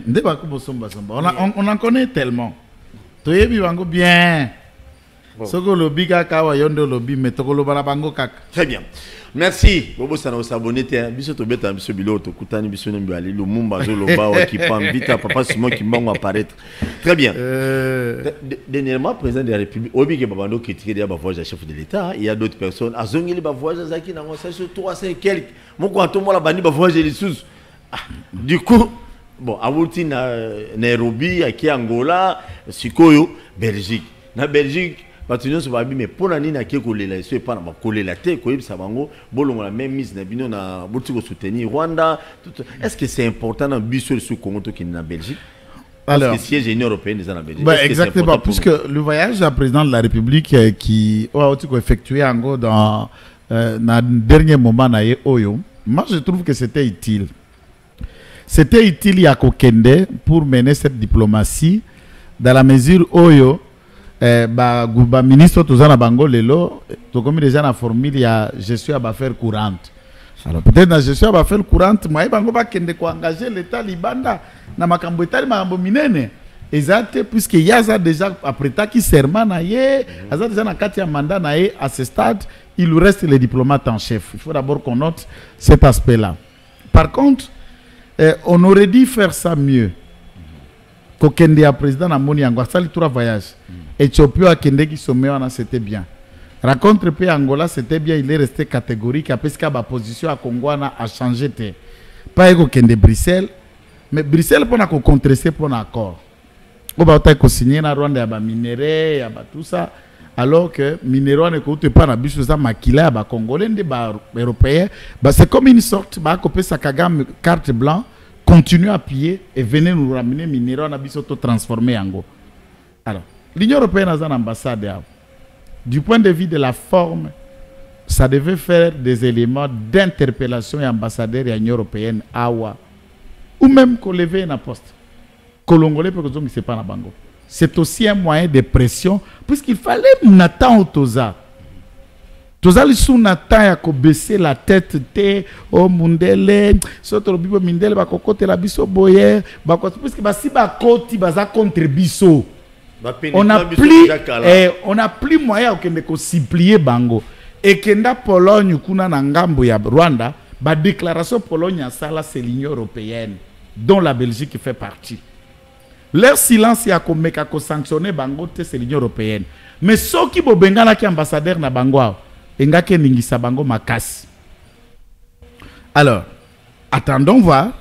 Nde ba ko bosomba somba. On en connaît tellement. Toyebi bango bien. Soko lobi kaka wa yondo lobi metokolo bana bango kaka. Très bien. Merci. Bobo sana osabonné te biso to beta biso bilo to kutani biso nembi ali lo mumba zo lo ba qui pam vita papa Simon qui m'a apparaître. Très bien. Dernièrement président de la République obi ke babando critiquer des voyages à chef de l'État, il y a d'autres personnes azongeli ba voyages zaki na ngo sur 300 quelques. Mon ko antomo la bani ba voyages les sous. Du coup bon awuti na Nairobi aki Angola, Sikoyo, Belgique. Na Belgique Patunion se va mais pour la nina qui coller là, c'est pas na coller la tête, quoi, ça bango, bolongo la même mise na bino na bouti ko soutenir Rwanda. Est-ce que c'est important dans biso sous Congo qui na Belgique? Alors, parce que siège Union européenne des en Belgique. Bah, exactement, puisque le voyage du président de la République qui a effectué en gros dans le dernier moment na Oyo, moi je trouve que c'était utile. C'était utile il y a Kokende pour mener cette diplomatie dans la mesure Oyo. Ba ministre tozana bango lelo to comme déjà na formule ya gestion à affaires courantes. Alors peut-être na gestion à affaires courantes moi bango ba kende ko engager l'état libanda na makambo etali makambo minene exact puisque yaza déjà après ta qui serment na ye aza déjà na kati ya mandat na ye à ce stade il lui reste les diplomates en chef. Il faut d'abord qu'on note cet aspect-là. Par contre on aurait dû faire ça mieux. Kokende ya président na moni yango sali trois voyages. Éthiopie à Kende qui sommet c'était bien. Rencontre pays Angola c'était bien, il est resté catégorique parce que ma position à Congo a changé. Pas ego Kende Bruxelles, mais Bruxelles pour na contreser pour un accord. On va être signé na Rwanda ya ba minéraux ya ba tout ça alors que minéraux ne coûte pas na biso ça makila ba congolais des ba européens, bah c'est comme une sorte ba copier sa Kagame carte blanche, continuer à appuyer et venir nous ramener minéraux na biso to transformer en go. Alors l'Union européenne a une ambassade. Du point de vue de la forme, ça devait faire des éléments d'interpellation et ambassadeurs et l'Union européenne awa ou même qu'on levait un poste. Colongolais peut que c'est pas na bango. C'est aussi un moyen de pression puisqu'il fallait m'attendre au Toza. Toza li sou nata ya ko baisser la tête te o mundele soto bibo mindele ba kokote la biso boye ba ko puisque ba si ba koti baza contre biso. On a plus moyen de supplier bango et kenda Pologne kuna na ngambo ya Rwanda ba déclaration Pologne ça là c'est l'Union européenne dont la Belgique fait partie. Leur silence ya ko meka ko sanctionner bango c'est l'Union européenne. Mais ceux qui bo bengala ki ambassadeur na bango engake ningisa bango makasi. Alors, attendons voir.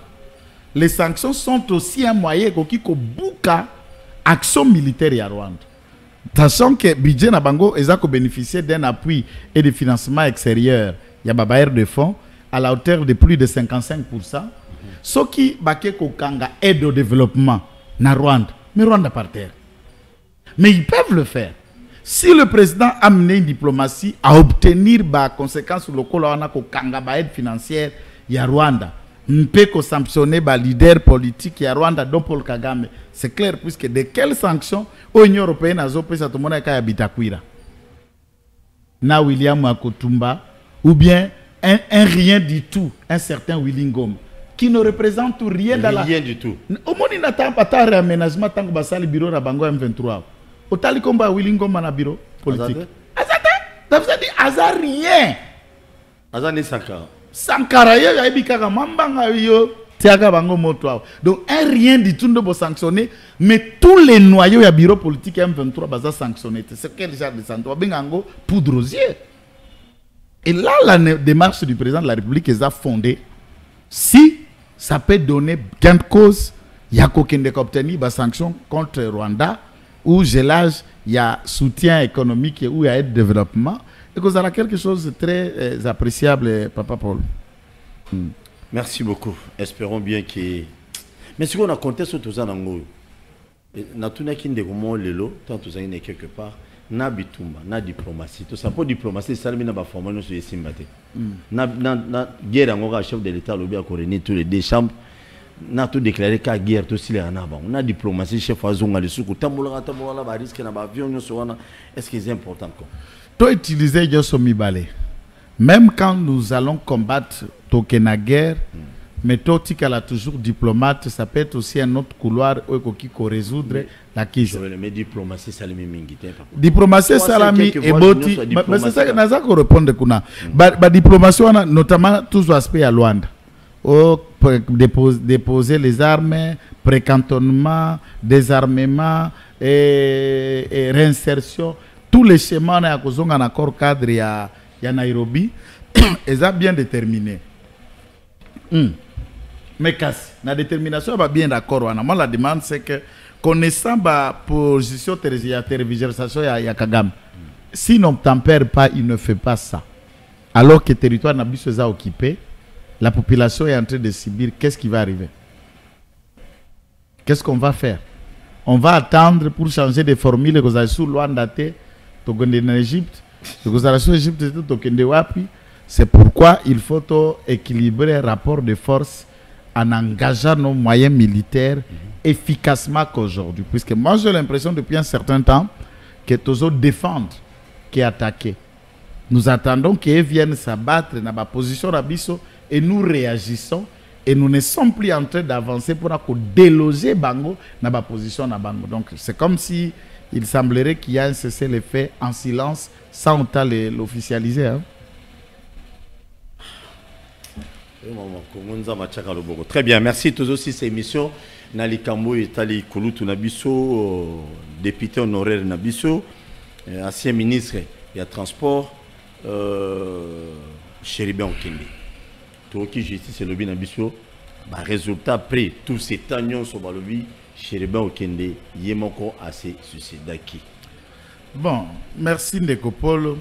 Les sanctions sont aussi un moyen qui ko buka action militaire à Rwanda. Sachant que le budget na bango a bénéficié d'un appui et de financement extérieur, il y a babaire de fonds à la hauteur de plus de 55%. Ce qui baké kokanga aide au développement na Rwanda, mais Rwanda par terre. Mais ils peuvent le faire. Si le président a amené une diplomatie à obtenir des conséquences sur le col kokanga ba aide financière, il y a Rwanda. On peut sanctionner les leaders politiques il y a Rwanda dont Paul Kagame. C'est clair puisque de quelles sanctions l'Union européenne a opéré ça tout le monde a Bitakwira. Na William Makotumba ou bien un rien du tout, un certain Willingom qui ne représente rien dans la... Rien du tout. Au moins il n'attend pas de réaménagement tant que ça le bureau de Bango M23. Au tali combat Willingom na bureau politique. Azate, ça dit hasard rien. Hasard ni Sankara. Sankara ya ebikaka mambanga yo tiaka bango moto. Donc un rien du tout ne peut sanctionner mais tous les noyaux ya bureau politique M23 baza sanctionner. C'est quel genre de santo bengango poudre aux yeux. Et là la démarche du président de la République est fondée. Si ça peut donner gain de cause, il y a qu'aucun obtenir des sanctions contre Rwanda où gelage, il y a soutien économique et où il y a aide développement. Et que ça a quelque chose de très appréciable, Papa Paul. Merci beaucoup. Espérons bien que... Mais ce qu'on a compté sur tout ça, na tuna kinde comment lelo tant tout ça est quelque part na bitumba na diplomatie tout ça pour diplomatie ça na ba formation sur esimbate na guerre ngora chef de l'état lobi a réunir tous les deux chambres na tout déclarer ka guerre tout si les na ba na diplomatie chef azonga le suku tambola ba risque na ba avion so wana est-ce que c'est important quoi to utiliser Josomi Balé même quand nous allons combattre tokena guerre mais Totika a toujours diplomate, ça peut être aussi un autre couloir qui peut résoudre la crise. Mais diplomatie, ça l'est diplomatie, ça l'est boti. Mais c'est ça que nous avons répondre. La diplomatie, notamment tous les aspects à Luanda. Déposer les armes, précantonnement, désarmement, et réinsertion. Tous les schémas, nous avons un accord cadre à Nairobi. Ils sont bien déterminés. Mais la détermination va bien d'accord. Moi, la demande, c'est que, connaissant la position de tergiversation de Kagame, s'il n'obtempère pas, il ne fait pas ça. Alors que le territoire n'a plus occupé, la population est en train de subir, qu'est-ce qui va arriver? Qu'est-ce qu'on va faire? On va attendre pour changer de formule que vous avez sous Luanda, en Égypte, que vous avez sous Égypte, c'est pourquoi il faut équilibrer le rapport de force en engageant nos moyens militaires efficacement qu'aujourd'hui. Puisque moi j'ai l'impression depuis un certain temps que Tozo défendre, qui est attaqué. Nous attendons qu'ils viennent s'abattre dans ma position d'Abisso et nous réagissons et nous ne sommes plus en train d'avancer pour déloger Bango dans ma position à Bango. Donc c'est comme si il semblerait qu'il y a un cessez-le-feu en silence sans autant l'officialiser. Hein? Très bien, merci tous aussi ces émissions. Nali Kambo et Tali Kolutu Nabiso, député honoraire Nabiso, ancien ministre il y a transport, Chéribé Okende. Tout qui justice et lobby Nabiso, résultat après tous ces tagnons sur le lobby, Chéribé Okende, Yemoko assez suicidaki. Bon, merci Ndekopolo.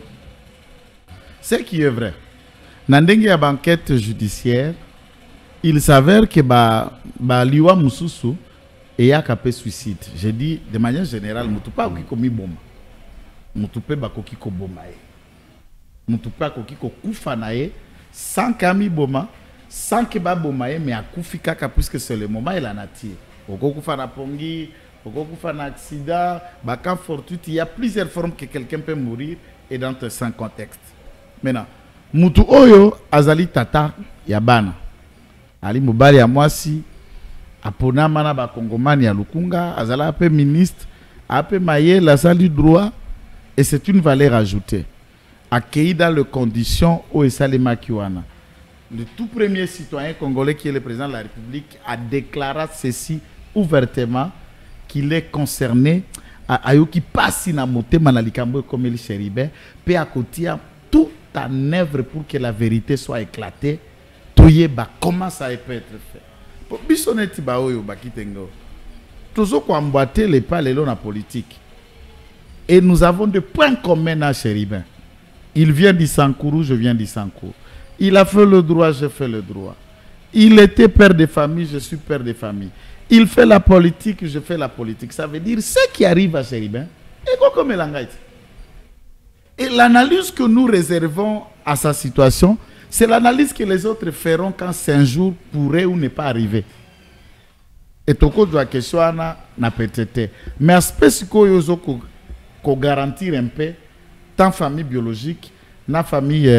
Ce qui est vrai. Dans une enquête judiciaire, il s'avère que Liwa Moussousou est à capé suicide. Je dis de manière générale, je ne pas commis bomba. Je ne pas commis bomba. Je ne pas commis kufa nae sans kami bomba, sans que ba bomba mais à kufi kaka puisque c'est le moment il a nature. Oko kufa na pongi, oko kufa na accident, baka fortuit, il y a plusieurs formes que quelqu'un peut mourir et dans un contexte. Maintenant Mutu oyo azali tata ya bana ali mobali ya mwasi aponama na bakongomani ya lukunga azala ape ministre ape mayele azali droit et c'est une valeur ajoutée accueilli dans les conditions où esalema kiwana. Le tout premier citoyen congolais qui est le président de la République a déclaré ceci ouvertement qu'il est concerné à yoki pasi na motema na likambo comme il Chéribé pe à côté tout en œuvre pour que la vérité soit éclatée. Comment ça peut être fait? toujours emboîter les pas les la politique. Et nous avons des points communs à Chéribin. Il vient d'Issankourou, je viens d'Issankourou. Il a fait le droit, je fais le droit. Il était père de famille, je suis père de famille. Il fait la politique, je fais la politique. Ça veut dire ce qui arrive à Chéribin. Et l'analyse que nous réservons à sa situation, c'est l'analyse que les autres feront quand un jour pourrait ou ne pas arriver. Et tout cas, la question n'a peut-être. Mais aspect qu'on garantir un peu, tant famille biologique, na famille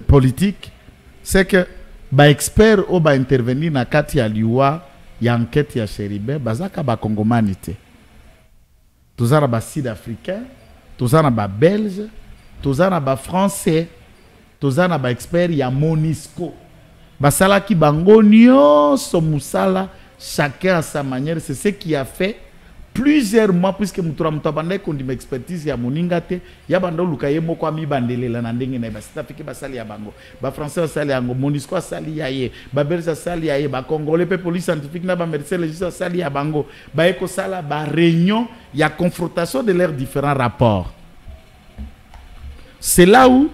politique, c'est que ba expert ou ba intervenir na kati ya liwa ya enquête ya Chéribin, bazaka ba congomanité. Tous na ba sud-africain, tous na ba belge, tous na ba français, tous na ba expert ya Monisco. Basala ki bango nyonso musala, chacun à sa manière, c'est ce qui a fait plusieurs mois, puisque mutabandai kondi expertise ya moningate ya bando lukaye moko ami bandelela na ndenge na basita fiki basali ya bango ba français basali yango Monisco asali ya ye ba belge asali ya ye ba congolais pe police scientifique na ba médecin légiste asali ya bango ba eko sala ba réunion ya confrontation de leurs différents rapports. C'est là où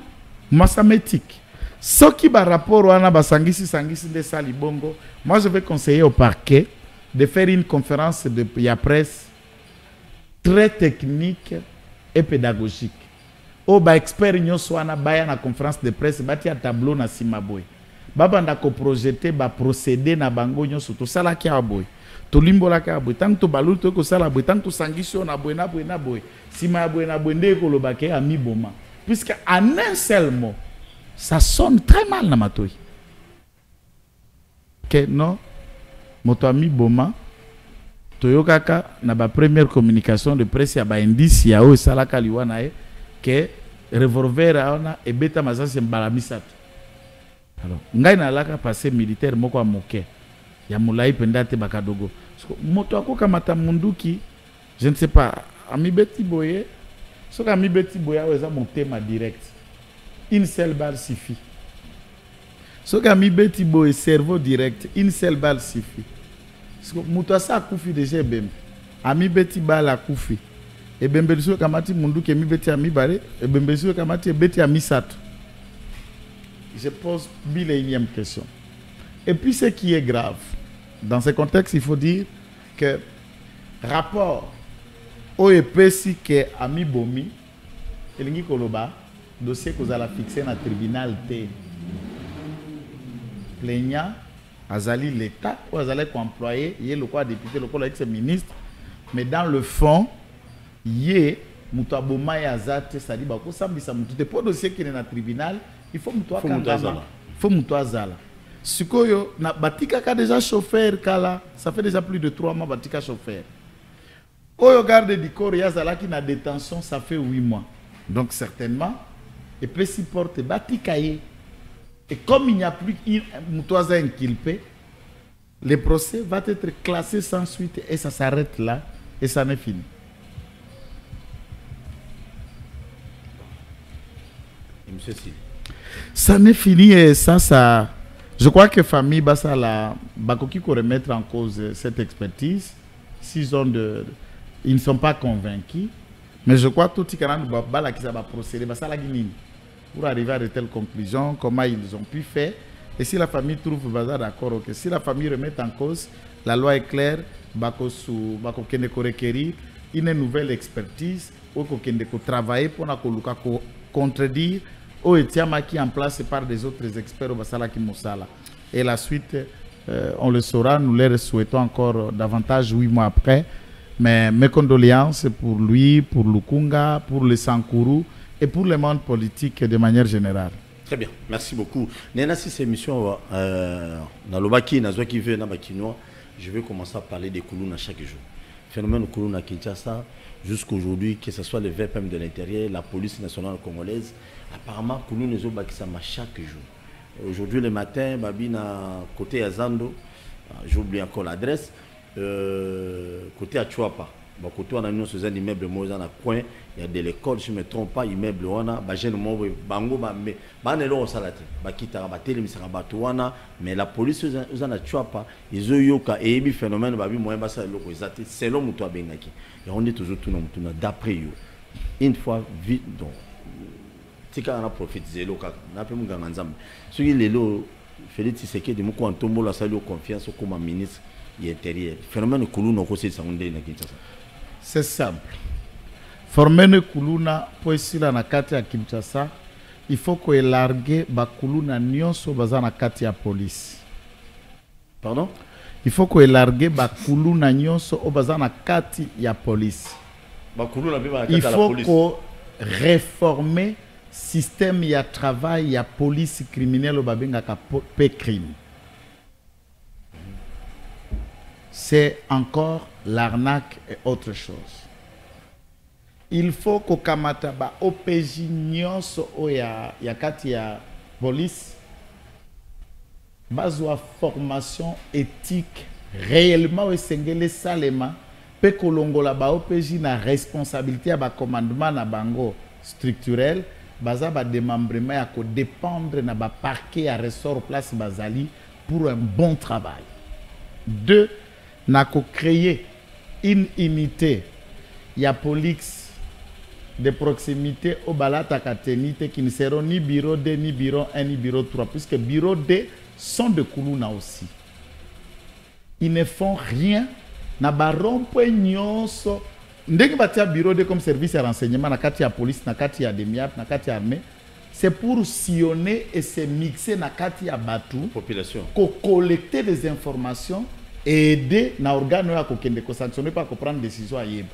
massamétique ce qui ba rapport wana ba sangisi de sali bongo. Moi je vais conseiller au parquet de faire une conférence de ya presse très technique et pédagogique. O ba expert nyonso wana baya na conférence de presse bati ya tableau na simaboy. Babanda ko projeter ba procéder na bango nyonso to sala ki aboy. To limbola ka aboy tant to balu to ko sala boy tant to sangisho na boy na boy na boy. Sima boy na boy ndé ko lobake ami boma. Puisque en un seul mot ça sonne très mal na matoy. Que non moto ami boma toyokaka na ba première communication de presse ya ba indice ya o sala kaliwana e que revolver ana ebeta masasi mbala misato. Alors ngai na laka passé militaire moko a moke ya mulai pendate bakadogo moto akoka mata munduki je ne sais pas ami beti boye so ka mi beti boya weza monter ma direct une seule balle suffit. So ka mi beti boye cerveau direct une seule balle suffit. Moutassa koufi déjà bem. Ami beti bala koufi. Et bembeliso kamati mundu ke mi beti ami bare. Et bembeliso kamati beti ami sato. Je pose mille et unième question. Et puis ce qui est grave, dans ce contexte, il faut dire que rapport au EPC que ami bomi, elingi koloba, dossier que vous allez fixer dans le tribunal T. Plaignant Azali l'État ou Azali employé, il y a le quoi député, le quoi ex-ministre, mais dans le fond, il y a Moutaboma et Azate, c'est-à-dire que ça me dit pour dossier qui est dans le tribunal, il faut Moutouazala. Ce que na batika ka déjà chauffeur kala, ça fait déjà plus de 3 mois batika chauffeur. Oyo garde du corps Yazala qui na détention, ça fait 8 mois. Donc certainement, et peut s'y porter batikaye. Et comme il n'y a plus Moutouaza inculpé, le procès va être classé sans suite et ça s'arrête là et ça n'est fini. Ça n'est fini et ça. Je crois que famille Bassa la Bakoki pour remettre en cause cette expertise. Ils ne sont pas convaincus, mais je crois que tout le monde qui va procéder pour arriver à de telles conclusions, comment ils ont pu faire. Et si la famille trouve d'accord, ok. Si la famille remet en cause, la loi est claire, Bako requérir une nouvelle expertise, ou travailler pour contredire ou qui en place par des autres experts au Basala qui Moussala. Et la suite, on le saura, nous les souhaitons encore davantage 8 mois après. Mais mes condoléances pour lui, pour Lukunga, pour le Sankourou et pour le monde politique de manière générale. Très bien, merci beaucoup. Néna, si cette émission, dans le Baki, dans le veut, dans le je vais commencer à parler des Koulouna chaque jour. Phénomène Koulouna Kinshasa, jusqu'aujourd'hui, que ce soit le VPM de l'intérieur, la police nationale congolaise, apparemment, Koulouna est au Bakisama chaque jour. Aujourd'hui, le matin, Babina, côté Azando, j'ai oublié encore l'adresse, côté Achuapa, Bakoto on a nous sur un immeuble moi dans coin, il y a de l'école, je me trompe pas, immeuble on a ba jeune mo bango ba mais ba ne lo salate ba kita ba tele misaka bato wana mais la police aux na tue pas ils ont yoka et bi phénomène ba bi moyen ba ça loko ezate selon muto abengaki et on est toujours tout na d'après yo une fois vite donc tika na prophétiser loka na pe munganga nzambe so il lelo Félix Tshisekedi moko antombo la salut confiance comme ministre de l'intérieur phénomène kuluna ko c'est ça on na Kinshasa. C'est simple. Formene kuluna po esila na kati ya Kinshasa, il faut ko élarguer ba kuluna nyonso baza na kati ya police. Pardon? Il faut ko élarguer ba kuluna nyonso o baza na kati ya police. Ba kuluna be ba kati ya police. Il faut ko réformer système ya travail ya police criminelle o babengaka pe crime. C'est encore l'arnaque et autre chose. Il faut que kamata ba OPJ nyonso o ya kati ya police bazwa formation éthique réellement esengele salema pe kolongola ba OPJ na responsabilité ya ba commandement na bango structurel baza ba démembrement ya ko dépendre na ba parquet à ressort place bazali pour un bon travail. 2 n'a qu'à créer une unité, il y a police de proximité au Balata Katenite qui ne seront ni bureau 2, ni bureau 1, ni bureau 3, puisque bureau 2 sont de Kuluna aussi. Ils ne font rien, na baron point nyonso. Ndenge batia bureau 2 comme service à renseignement, na kati ya police, na kati ya demiap, na kati ya armée, c'est pour sillonner et se mixer na kati ya batu, population, pour collecter des informations et aider na organe ya kokende ko sanctionner pas ko prendre décision à yeba.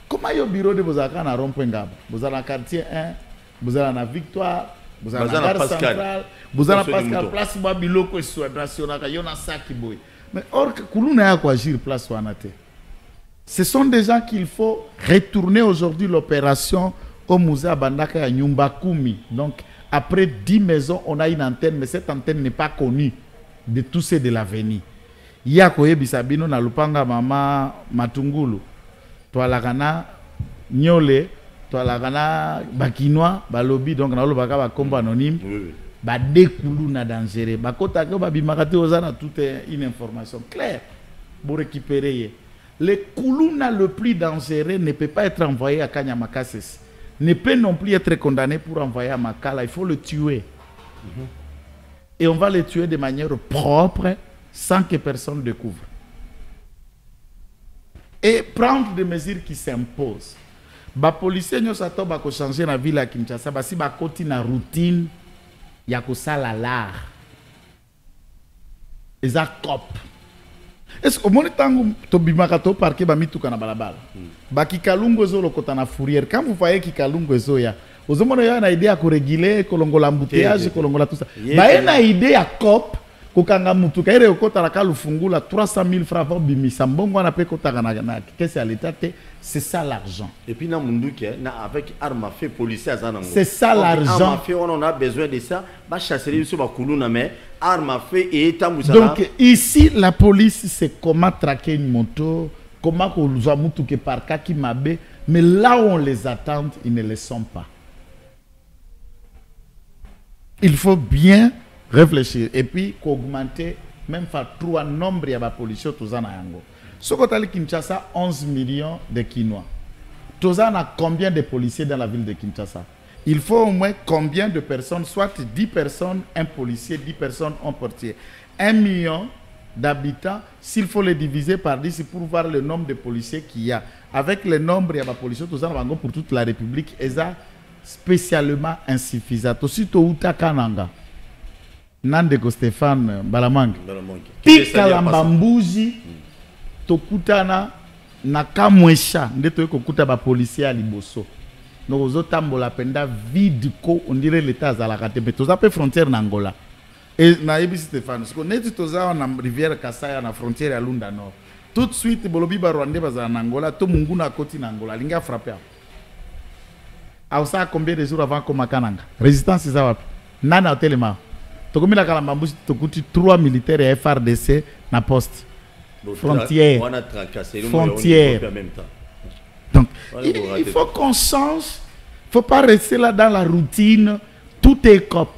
Comment yo bureau de bozaka na rond-point ngaba? Bozala quartier 1, bozala na Victoire, bozala na Gare Centrale, bozala Pascal place ba biloko national ka yona saki boy. Mais or kuluna ya ko agir place wana te. Ce sont des gens qu'il faut retourner aujourd'hui l'opération au musée Bandaka ya Nyumba Kumi. Donc après 10 maisons, on a une antenne, mais cette antenne n'est pas connue de tous ceux de l'avenir. Ya koyebisa bino na lupanga mama Matungulu toalakana nyole toalakana bakinois balobi donc na lobaka ba kombo anonyme ba dekulu na dangereux bakota ko babimaka te ozana toute une information claire pour récupérer le kuluna le plus dangereux ne peut pas être envoyé à Kanyamakases, ne peut non plus être condamné pour envoyer à Makala, il faut le tuer. Et on va le tuer de manière propre sans que personne découvre. Et prendre des mesures qui s'imposent. Les policiers ne sont pas changer la ville à Kinshasa, si ba koti na routine ya ko sala l'art. Eza cop. Est-ce que au moment où to bimaka to parquet ba mituka na balabala. Ba kikalungo zo lokota na fourrière. Quand vous voyez kikalungo zo ya, ozomona ya na idée ya ko réguler kolongola embouteillage, kolongola tout ça. Ba na idée ya cop kokanga mutuka ere okota la kalufungula 300 000 francs pour bimisa mbongo na pe kota na qu'est-ce à l'état, c'est ça l'argent. Et puis na munduke na avec arme à feu policier azanango. C'est ça l'argent. Arme à feu on a besoin de ça, ba chasser sur ba kuluna mais arme à feu et étambousala. Donc ici la police c'est comment traquer une moto, comment ko luzwa mutuke par cas qui mabe, mais là où on les attend, ils ne le sont pas. Il faut bien réfléchir et puis augmenter même par 3 nombres de policiers tozana yango. Sokotali Kinshasa 11 millions de Kinois. Tozana combien de policiers dans la ville de Kinshasa? Il faut au moins combien de personnes, soit 10 personnes, un policier, 10 personnes, un portier. 1 million d'habitants, s'il faut les diviser par 10, c'est pour voir le nombre de policiers qu'il y a. Avec le nombre de policiers tozana yango pour toute la République, eza spécialement insuffisant. Aussi Touta Kananga. Nandeko Stéphane Balamangi. Tika Mbambuzi tokutana na kamwesha ndeto kokuta ba policier à liboso. Donc aux tambola penda vide ko on dirait l'état azalaka te toza pe frontière na Angola. Et na yebi Stéphane parce que neti toza na rivière Kasai na frontière ya Lunda Nord. Tout de suite bolobi ba Rwanda baza na Angola to munguna koti na Angola linga frapper. A ça combien de jours avant komakananga? Résistance za wapi? Nana hotelema. Tokomila Kalambambusi tokuti 3 militaires et FRDC na poste. Frontière. Frontière. Il faut qu'on change. Il ne faut pas rester là dans la routine. Tout est cop.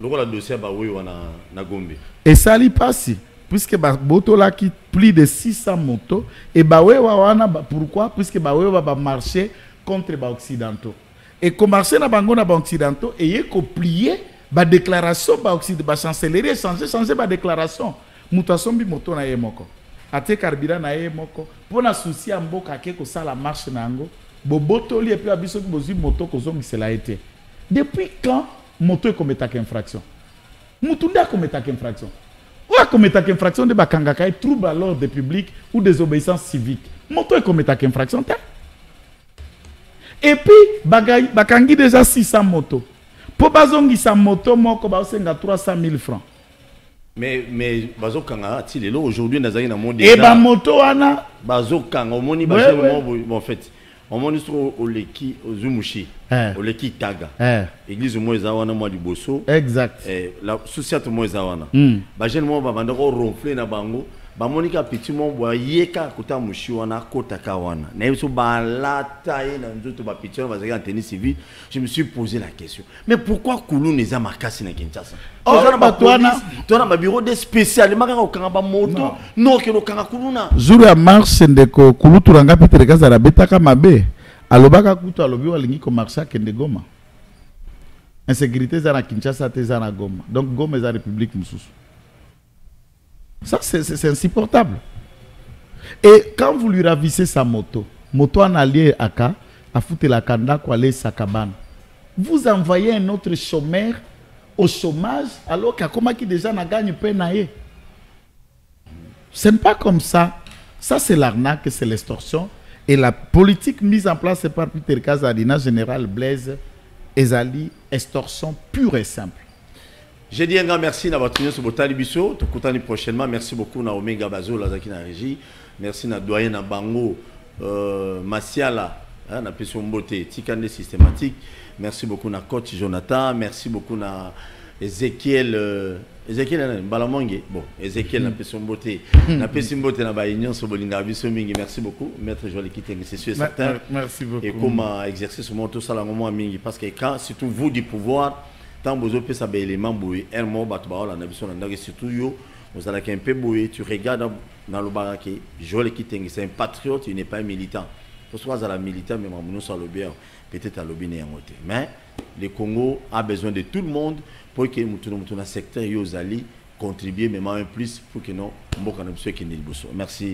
Le dossier na Gombe. Et ça lui passe. Puisque Boto là qui plus de 600 motos. Et pourquoi? Puisque va marcher contre les Occidentaux. Et comme marcher dans les Occidentaux, et il faut plier la déclaration de la chancellerie, changer la déclaration. Mutation bi moto na yemoko. Ate carburant na yemoko. Pour na souci à mboka que ça la marche nango. Boboto li et puis abiso ki bozi moto kozongi cela été. Depuis quand moto est commettre infraction? Mutunda commettre infraction. Ou a commettre infraction de bakangaka et trouble à l'ordre public ou désobéissance civique. Moto est commettre infraction. Et puis bakangi déjà 600 motos. Pour bazongi sa moto moko ba osenga 300 000 francs. Mais bazokanga ti lelo aujourd'hui nazali na monde. Et ba moto wana bazokanga omoni ba en fait. On m'a dit au Leki, au Zumushi, au Leki Taga. Église au Moïsawana, moi du Bosso. Exact. La société Moïsawana. Bajen moi, bandako ronfler na bango. Bamonika petit mon bois yeka kota mushi wana kota kawana. Na yeso balata et na nzoto ba petit on va en tennis civil. Je me suis posé la question. Mais pourquoi Koulou n'est pas marqué na Kinshasa? Oh, tu as un bureau de spécial. Maka okanga ba moto. Non que no kanga Koulouna. Jour à marche ndeko Koulou turanga Peter Kaza betaka mabe. Alobaka kuto alobi walingi ko marcha kende Goma. Insécurité za na Kinshasa te za na Goma. Donc Goma est la République mususu. Ça, c'est insupportable. Et quand vous lui ravissez sa moto, moto en allié à Ka, à foutre la kanda, quoi, aller sa cabane, vous envoyez un autre chômeur au chômage, alors qu'il y a comment qui déjà n'a gagné peine. Ce n'est pas comme ça. Ça, c'est l'arnaque, c'est l'extorsion. Et la politique mise en place par Peter Kazadina, général Blaise, Ezali, extorsion pure et simple. Je dis un grand merci à votre union sur Botali Bisso. Te contani prochainement. Merci beaucoup à Omega Bazo, la Zaki na régie. Merci à Doyen na Bango, Masiala, na Pesson Boté, Tikande systématique. Merci beaucoup à coach Jonathan. Merci beaucoup à Ezekiel. Ezekiel Balamongue. Bon, Ezekiel na Pesson Boté. Na Pesson Boté na Baïnion sur Bolinga Bisso Mingi. Merci beaucoup. Maître Jolie Kiteng, c'est sûr et certain. Merci beaucoup. Et comment exercer ce moto salangomo Mingi. Parce que quand, surtout vous du pouvoir, tant que vous avez des éléments, surtout vous avez un peu boué, tu regardes dans le baraquet, c'est un patriote, il n'est pas un militant. Parce que vous avez un militant, mais peut-être à l'objet. Mais le Congo a besoin de tout le monde pour que le secteur Yozali contribue, mais en plus pour que nous merci. Merci.